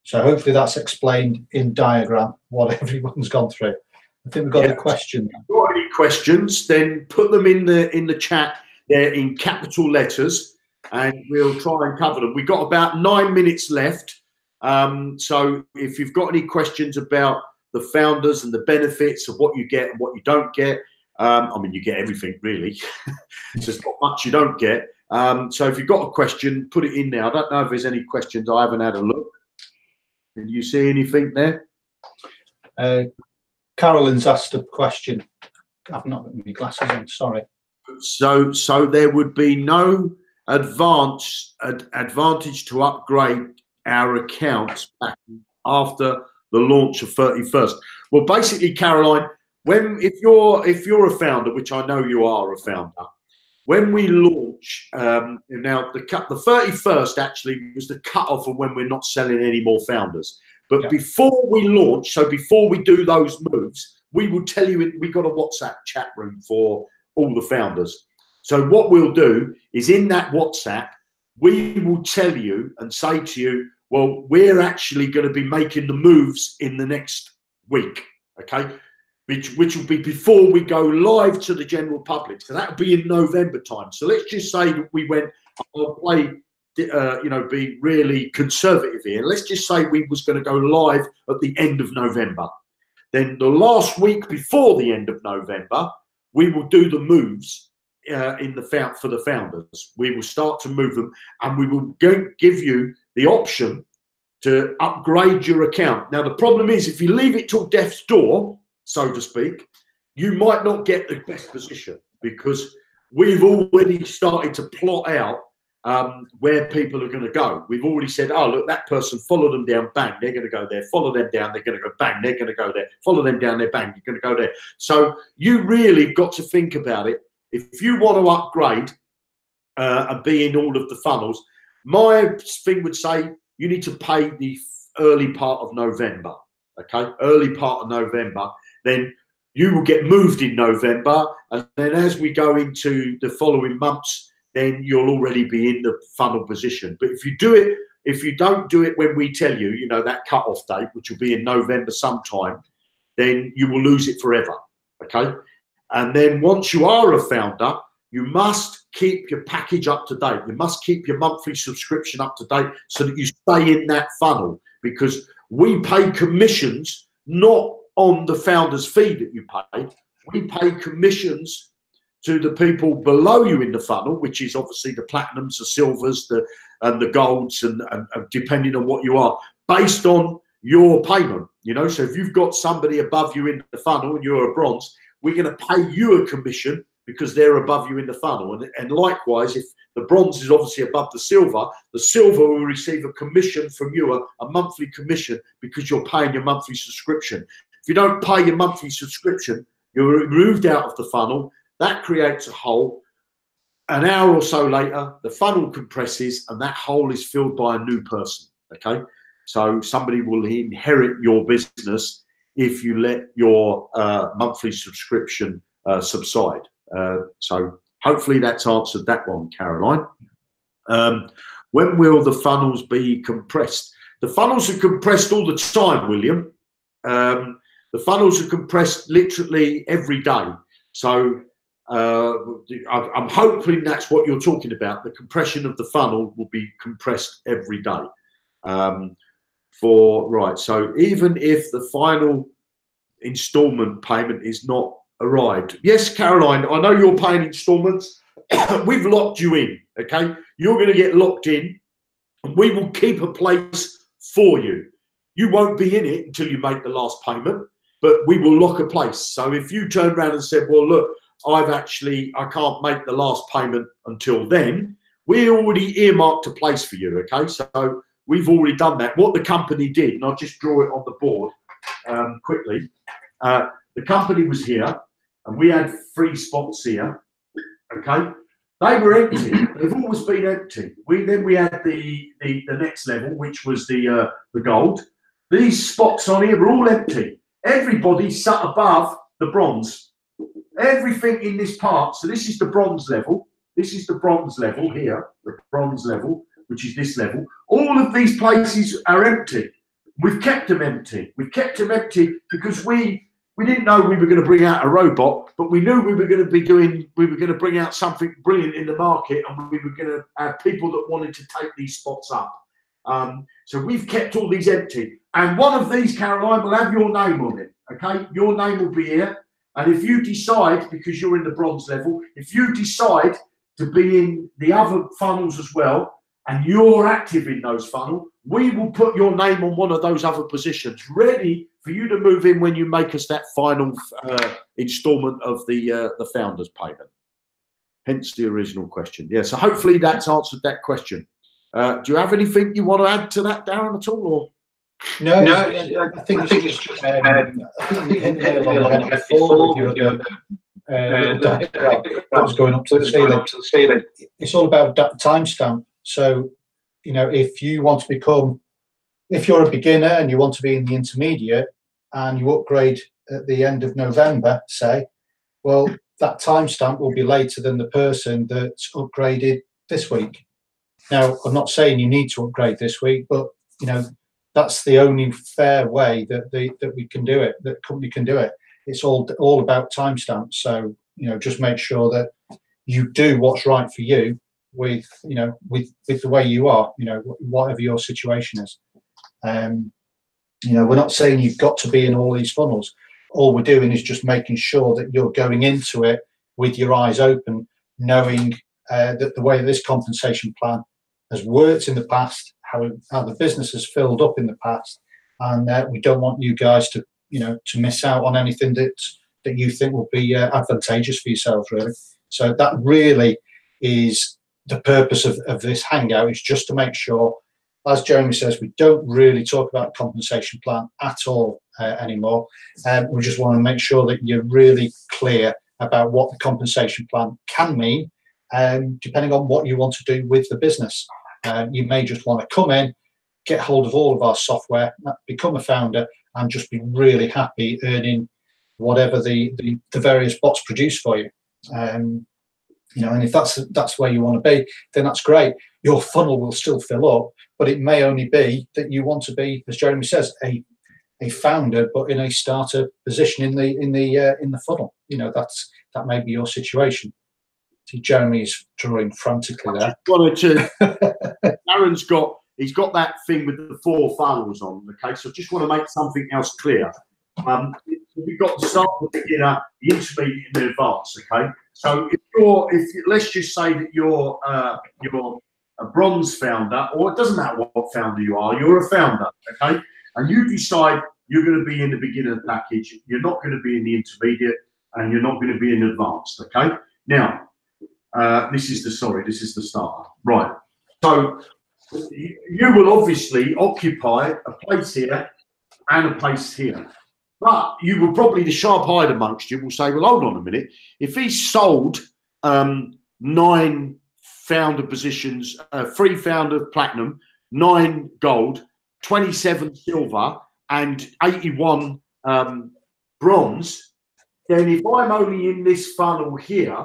So hopefully that's explained in diagram what everyone's gone through. I think we've got a question. If you've got any questions, then put them in the chat there in capital letters, and we'll try and cover them. We've got about 9 minutes left. So if you've got any questions about the founders and the benefits of what you get and what you don't get, I mean, you get everything really. It's just not much you don't get. So if you've got a question, put it in there. I don't know if there's any questions. I haven't had a look. Can you see anything there? Carolyn's asked a question. I've not got my glasses on, sorry. So there would be no advantage to upgrade our accounts back after the launch of 31st. Well, basically, Caroline, if you're a founder, which I know you are a founder, when we launch now the 31st actually was the cutoff of when we're not selling any more founders. But yeah, before we launch, so before we do those moves, we will tell you we got a WhatsApp chat room for all the founders. So what we'll do is in that WhatsApp, we will tell you and say to you, well, we're actually going to be making the moves in the next week, okay? Which will be before we go live to the general public. So that'll be in November time. So let's just say that we went, I'll play, be really conservative here. Let's just say we was going to go live at the end of November. Then the last week before the end of November, we will do the moves for the founders. We will start to move them, and we will give you the option to upgrade your account. Now, the problem is if you leave it till death's door, so to speak, you might not get the best position, because we've already started to plot out where people are going to go. We've already said, oh, look, that person, follow them down, bang, they're going to go there. Follow them down, they're going to go, bang, they're going to go there. Follow them down there, bang, you're going to go there. So you really got to think about it. If you want to upgrade and be in all of the funnels, my thing would say you need to pay the early part of November, okay? Early part of November. Then you will get moved in November, and then as we go into the following months, then you'll already be in the funnel position. But if you don't do it when we tell you, that cut-off date, which will be in November sometime, then you will lose it forever, okay? And then once you are a founder, you must keep your package up to date. You must keep your monthly subscription up to date so that you stay in that funnel, because we pay commissions not on the founder's fee that you pay. We pay commissions to the people below you in the funnel, which is obviously the platinums, the silvers, and the golds, and depending on what you are, based on your payment. So if you've got somebody above you in the funnel and you're a bronze, we're going to pay you a commission because they're above you in the funnel. And likewise, if the bronze is obviously above the silver will receive a commission from you, a monthly commission, because you're paying your monthly subscription. If you don't pay your monthly subscription, you're removed out of the funnel. That creates a hole. An hour or so later, the funnel compresses and that hole is filled by a new person, okay? So somebody will inherit your business if you let your monthly subscription subside. So hopefully that's answered that one, Caroline. When will the funnels be compressed? The funnels are compressed all the time, William. The funnels are compressed literally every day. So I'm hoping that's what you're talking about. The compression of the funnel will be compressed every day. So even if the final installment payment is not arrived. Yes, Caroline, I know you're paying installments. We've locked you in, okay? You're going to get locked in, and we will keep a place for you. You won't be in it until you make the last payment, but we will lock a place. So if you turn around and said, well, look, I can't make the last payment until then, we already earmarked a place for you, okay? So we've already done that. What the company did, and I'll just draw it on the board quickly. The company was here, and we had 3 spots here, okay? They were empty. They've always been empty. Then we had the next level, which was the gold. These spots on here were all empty. Everybody sat above the bronze. Everything in this part. So this is the bronze level. This is the bronze level here, the bronze level, which is this level. All of these places are empty. We've kept them empty. We've kept them empty because we we didn't know we were going to bring out a robot, but we knew we were going to bring out something brilliant in the market, and we were going to have people that wanted to take these spots up. So we've kept all these empty, and one of these, Caroline, will have your name on it. Okay, your name will be here, and if you decide, because you're in the bronze level, if you decide to be in the other funnels as well, and you're active in those funnels, we will put your name on one of those other positions, ready for you to move in when you make us that final instalment of the founder's payment. Hence the original question. Yeah, so hopefully that's answered that question. Do you have anything you want to add to that, Darren, at all? Or? No, I think it's just, I think you hit the nail on the head before with your that was going up to the ceiling. It's all about that timestamp. So, you know, if you want to become, if you're a beginner and you want to be in the intermediate and you upgrade at the end of November, say, well, that timestamp will be later than the person that's upgraded this week. Now, I'm not saying you need to upgrade this week, but, you know, that's the only fair way that we can do it, that company can do it. It's all about timestamps. So, you know, just make sure that you do what's right for you with, you know, with the way you are, you know, whatever your situation is. You know, we're not saying you've got to be in all these funnels. All we're doing is just making sure that you're going into it with your eyes open, knowing that the way this compensation plan has worked in the past, how the business has filled up in the past, and we don't want you guys to, you know, to miss out on anything that you think will be advantageous for yourselves, really. So that really is the purpose of this hangout, is just to make sure, as Jeremy says, we don't really talk about compensation plan at all anymore. We just want to make sure that you're really clear about what the compensation plan can mean, depending on what you want to do with the business. You may just want to come in, get hold of all of our software, become a founder, and just be really happy earning whatever the various bots produce for you. You know, and if that's where you want to be, then that's great. Your funnel will still fill up, but it may only be that you want to be, as Jeremy says, a founder, but in a starter position in the funnel. You know, that may be your situation. See, Jeremy's drawing frantically there. Aaron's he's got that thing with the 4 funnels on. Okay, so I just want to make something else clear. We've got to start with the beginner, the intermediate, and the advanced. Okay, so if let's just say that you're a bronze founder, or it doesn't matter what founder you are, you're a founder. Okay, and you decide you're going to be in the beginner package, you're not going to be in the intermediate, and you're not going to be in advanced. Okay, now this is the starter, right? So you will obviously occupy a place here and a place here. But you will probably, the sharp-eyed amongst you will say, well, hold on a minute. If he's sold 9 founder positions, 3 founder platinum, 9 gold, 27 silver, and 81 bronze, then if I'm only in this funnel here,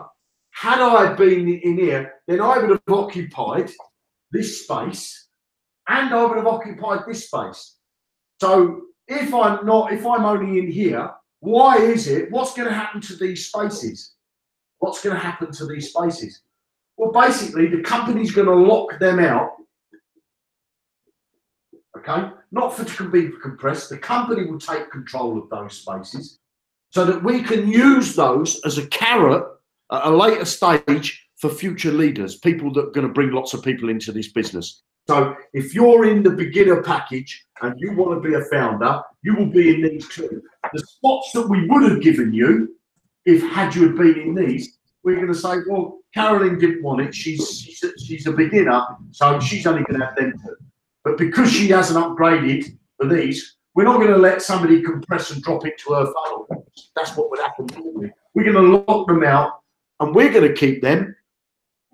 had I been in here, then I would have occupied this space, and I would have occupied this space. So if I'm only in here, why is it? What's going to happen to these spaces? What's going to happen to these spaces? Well, basically, the company's going to lock them out. Okay, not for to be compressed. The company will take control of those spaces so that we can use those as a carrot at a later stage for future leaders, people that are going to bring lots of people into this business. So if you're in the beginner package and you want to be a founder, you will be in these 2. The spots that we would have given you, had you been in these, we're going to say, well, Caroline didn't want it. She's a beginner, so she's only going to have them 2. But because she hasn't upgraded for these, we're not going to let somebody compress and drop it to her funnel. That's what would happen. We're going to lock them out, and we're going to keep them.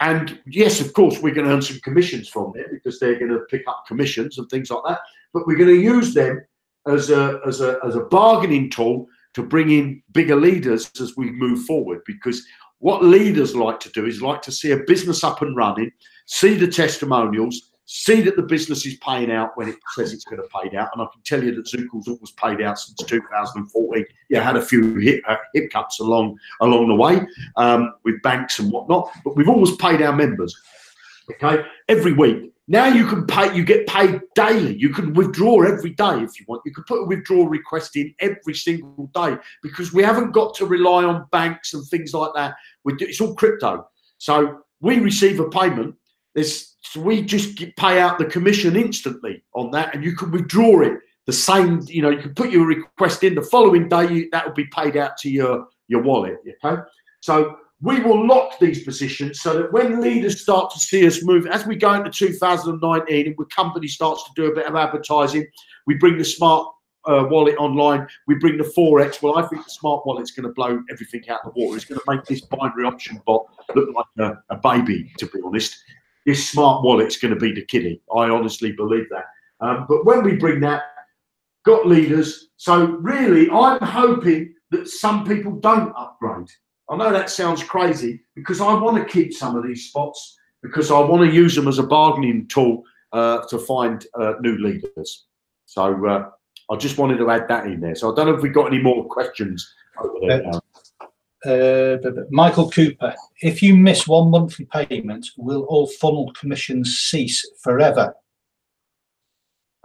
And yes, of course, we're going to earn some commissions from them because they're going to pick up commissions and things like that. But we're going to use them as a bargaining tool to bring in bigger leaders as we move forward. Because what leaders like to do is like to see a business up and running, see the testimonials, see that the business is paying out when it says it's going to pay out. And I can tell you that Zukul's always paid out since 2014. Yeah, had a few hiccups along the way with banks and whatnot, but we've always paid our members, okay, every week. Now you can pay, you get paid daily. You can withdraw every day if you want. You can put a withdrawal request in every single day because we haven't got to rely on banks and things like that. It's all crypto. So we receive a payment. So we just pay out the commission instantly on that, and you can withdraw it the same. You know, you can put your request in the following day. That will be paid out to your wallet. Okay, so we will lock these positions so that when leaders start to see us move, as we go into 2019, and the company starts to do a bit of advertising, we bring the smart wallet online, we bring the Forex. Well, I think the smart wallet's going to blow everything out of the water. It's going to make this binary option bot look like a baby, to be honest. This smart wallet's going to be the kiddie. I honestly believe that. But when we bring that, got leaders. So really, I'm hoping that some people don't upgrade. I know that sounds crazy because I want to keep some of these spots because I want to use them as a bargaining tool to find new leaders. So I just wanted to add that in there. So I don't know if we've got any more questions over there now. Michael Cooper, if you miss one monthly payment, will all funnel commissions cease forever?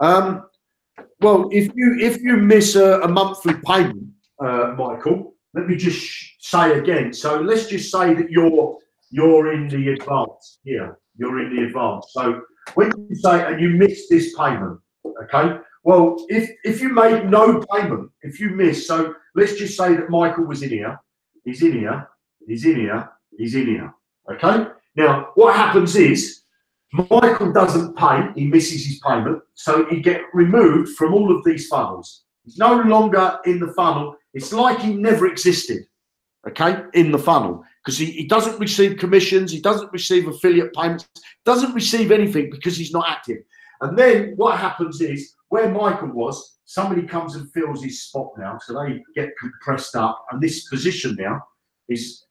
Well, if you miss a monthly payment, Michael, let me just say again. So let's just say that you're in the advance here. You're in the advance. So when you say and you miss this payment, okay. Well, if you made no payment, if you miss, so let's just say that Michael was in here. He's in here, he's in here, he's in here, okay? Now, what happens is, Michael doesn't pay, he misses his payment, so he gets removed from all of these funnels. He's no longer in the funnel. It's like he never existed, okay, in the funnel, because he doesn't receive commissions, he doesn't receive affiliate payments, doesn't receive anything because he's not active. And then what happens is, where Michael was, somebody comes and fills his spot now, so they get compressed up, and this position now is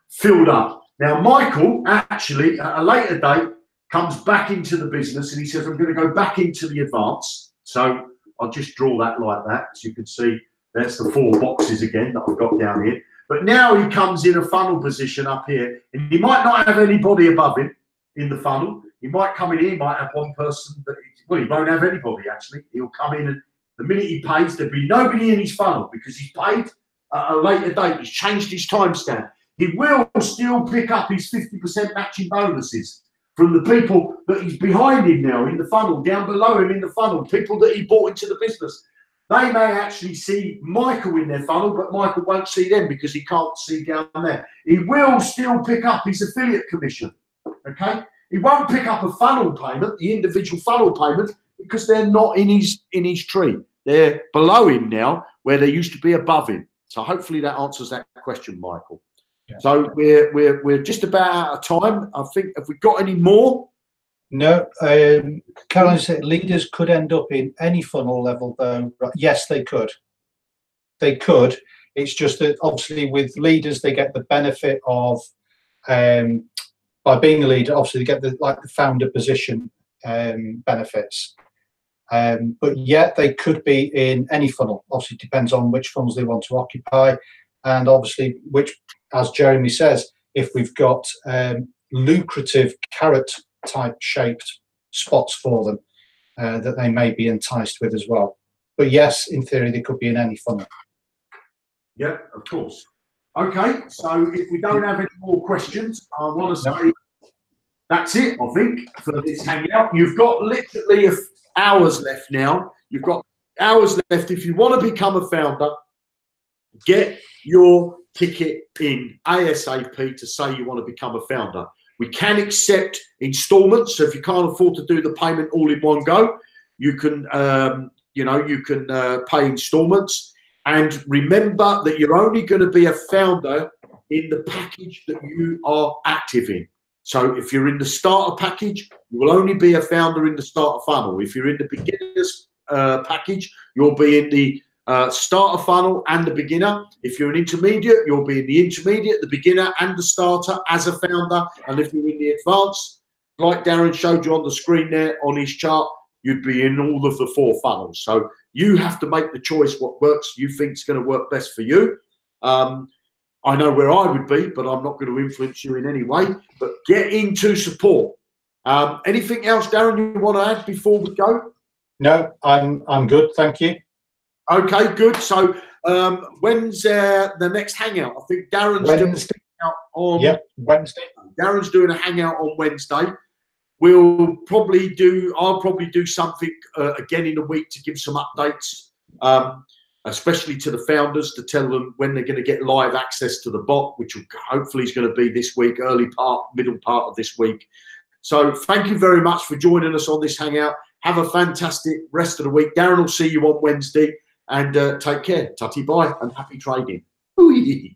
filled up. Now, Michael actually, at a later date, comes back into the business, and he says, I'm going to go back into the advance. So I'll just draw that like that, so you can see there's the 4 boxes again that I've got down here. But now he comes in a funnel position up here, and he might not have anybody above him in the funnel. He might come in here, he might have one person, but well, he won't have anybody actually. He'll come in, and the minute he pays, there'll be nobody in his funnel because he's paid at a later date. He's changed his timestamp. He will still pick up his 50% matching bonuses from the people that he's behind him now in the funnel, down below him in the funnel, people that he brought into the business. They may actually see Michael in their funnel, but Michael won't see them because he can't see down there. He will still pick up his affiliate commission, okay? He won't pick up a funnel payment, the individual funnel payment, because they're not in his tree. They're below him now, where they used to be above him. So hopefully that answers that question, Michael. Yeah. So we're just about out of time. I think, have we got any more? No. Caroline said leaders could end up in any funnel level, though. Yes, they could. They could. It's just that obviously with leaders, they get the benefit of by being a leader, obviously they get the founder position benefits. But yet they could be in any funnel. Obviously, it depends on which funnels they want to occupy, and obviously which, as Jeremy says, if we've got lucrative carrot type shaped spots for them that they may be enticed with as well. But yes, in theory, they could be in any funnel. Yeah, of course. Okay, so if we don't have any more questions, I want to say that's it, I think, for this hangout. You've got literally hours left now. You've got hours left. If you want to become a founder, get your ticket in ASAP to say you want to become a founder. We can accept installments, so if you can't afford to do the payment all in one go, you can, pay installments. And remember that you're only going to be a founder in the package that you are active in. So if you're in the starter package, you will only be a founder in the starter funnel. If you're in the beginner's package, you'll be in the starter funnel and the beginner. If you're an intermediate, you'll be in the intermediate, the beginner, and the starter as a founder. And if you're in the advanced, like Darren showed you on the screen there on his chart, you'd be in all of the 4 funnels. So you have to make the choice what works, you think is going to work best for you. I know where I would be, but I'm not going to influence you in any way. But get into support. Anything else, Darren, you want to add before we go? No, I'm good, thank you. Okay, good. So when's the next hangout? I think Darren's doing a hangout on Wednesday. Darren's doing a hangout on Wednesday. I'll probably do something again in a week to give some updates, especially to the founders, to tell them when they're going to get live access to the bot, which hopefully is going to be this week, middle part of this week. So thank you very much for joining us on this hangout. Have a fantastic rest of the week. Darren will see you on Wednesday, and take care. Tutty bye and happy trading. Ooh.